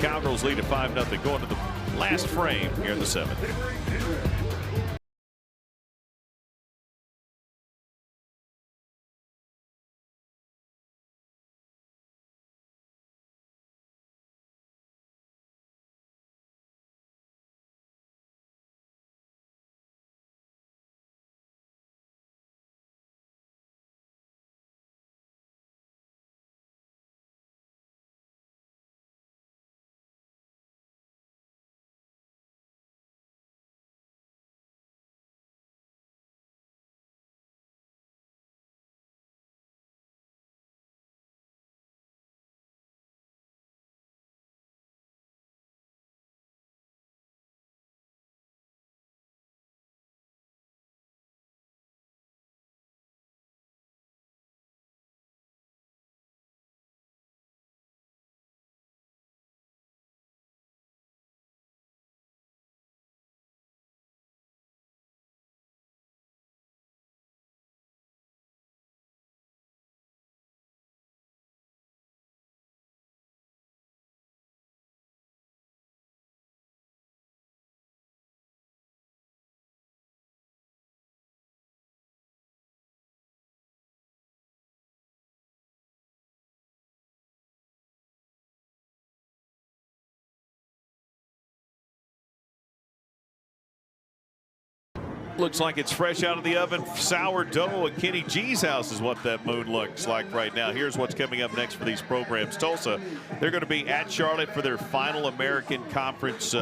Cowgirls lead at 5-0 going to the last frame here in the 7th. Looks like it's fresh out of the oven. Sourdough at Kenny G's house is what that moon looks like right now. Here's what's coming up next for these programs. Tulsa, they're going to be at Charlotte for their final American Conference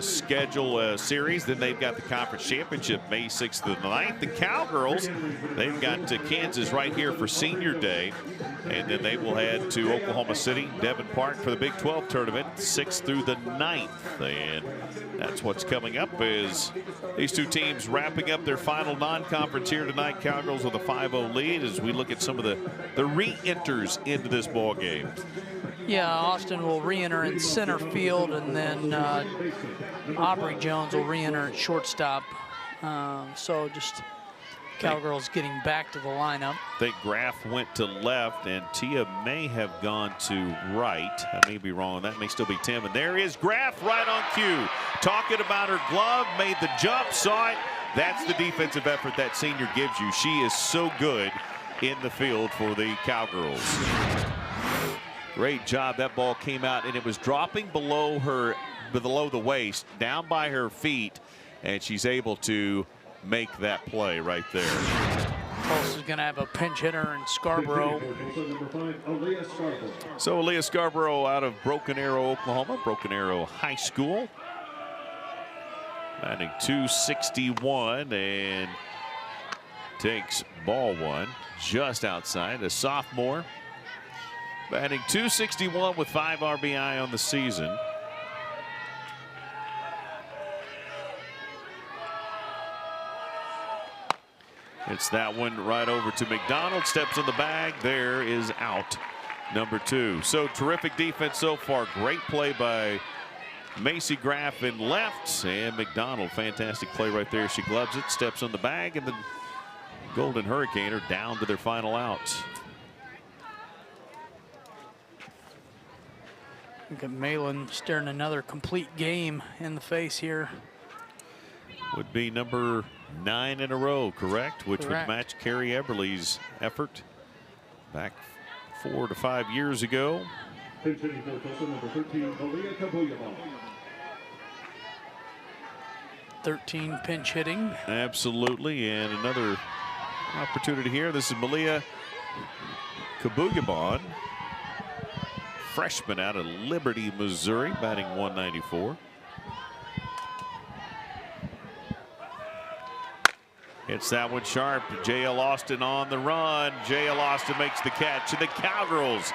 schedule series. Then they've got the Conference Championship May 6th to the 9th. The Cowgirls, they've got Kansas right here for Senior Day. And then they will head to Oklahoma City, Devon Park for the Big 12 tournament, 6th through the 9th. And that's what's coming up is these two teams wrapping up their final non-conference here tonight. Cowgirls with a 5-0 lead as we look at some of the re-enters into this ball game. Yeah, Austin will re-enter in center field, and then Aubrey Jones will re-enter at shortstop. So just Cowgirls getting back to the lineup. I think Graff went to left, and Tia may have gone to right. I may be wrong. That may still be Tim. And there is Graff right on cue. Talking about her glove, made the jump, saw it. That's the defensive effort that senior gives you. She is so good in the field for the Cowgirls. Great job. That ball came out, and it was dropping below her, below the waist, down by her feet, and she's able to make that play right there. Tulsa's going to have a pinch hitter in Scarborough. So Aaliyah Scarborough out of Broken Arrow, Oklahoma, Broken Arrow High School. Batting .261 and takes ball one just outside. A sophomore batting .261 with 5 RBI on the season. It's that one right over to McDonald. Steps in the bag. There is out. Number 2. So terrific defense so far. Great play by Macy Graff in left. And McDonald, fantastic play right there. She gloves it, steps on the bag, and the Golden Hurricane are down to their final outs. Look at Malin staring another complete game in the face here. Would be number 9 in a row, correct? Which Correct. would match Carrie Eberly's effort back 4 to 5 years ago. 13 pinch hitting. Absolutely, and another opportunity here. This is Malia Kabuyaban, freshman out of Liberty, Missouri, batting .194. Hits that one sharp. J.L. Austin on the run. J.L. Austin makes the catch. And the Cowgirls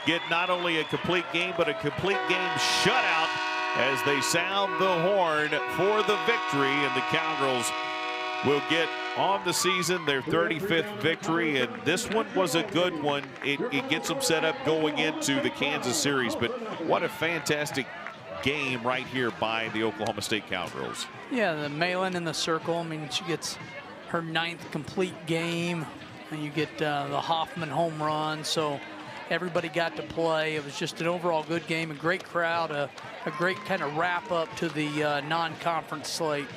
get not only a complete game, but a complete game shutout as they sound the horn for the victory. And the Cowgirls will get on the season their 35th victory. And this one was a good one. It gets them set up going into the Kansas series. But what a fantastic game right here by the Oklahoma State Cowgirls. Yeah, the Malin in the circle. I mean, she gets her 9th complete game, and you get the Hoffman home run. So everybody got to play. It was just an overall good game, a great crowd, a great kind of wrap up to the non-conference slate.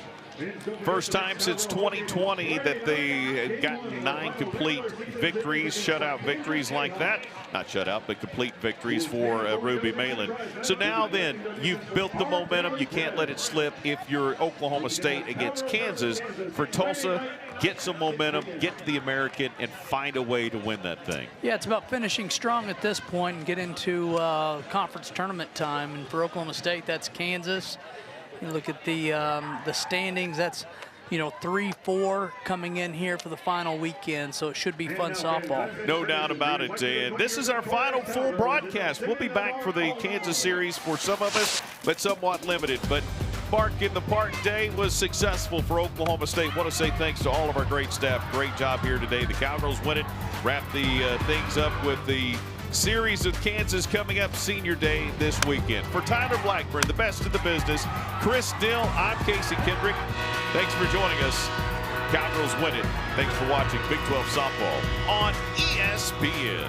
First time since 2020 that they had gotten 9 complete victories, shutout victories like that. Not shutout, but complete victories for Ruby Malin. So now then, you've built the momentum. You can't let it slip if you're Oklahoma State against Kansas. For Tulsa, get some momentum, get to the American, and find a way to win that thing. Yeah, it's about finishing strong at this point and get into conference tournament time. And for Oklahoma State, that's Kansas. You look at the standings, that's, you know, 3-4 coming in here for the final weekend, so it should be fun softball. No doubt about it, and this is our final full broadcast. We'll be back for the Kansas series for some of us, but somewhat limited. But Bark in the Park Day was successful for Oklahoma State. I want to say thanks to all of our great staff. Great job here today. The Cowgirls win it, wrap the things up with the series of Kansas coming up Senior Day this weekend. For Tyler Blackburn, the best in the business, Chris Dill, I'm Casey Kendrick. Thanks for joining us. Cowgirls win it. Thanks for watching Big 12 Softball on ESPN.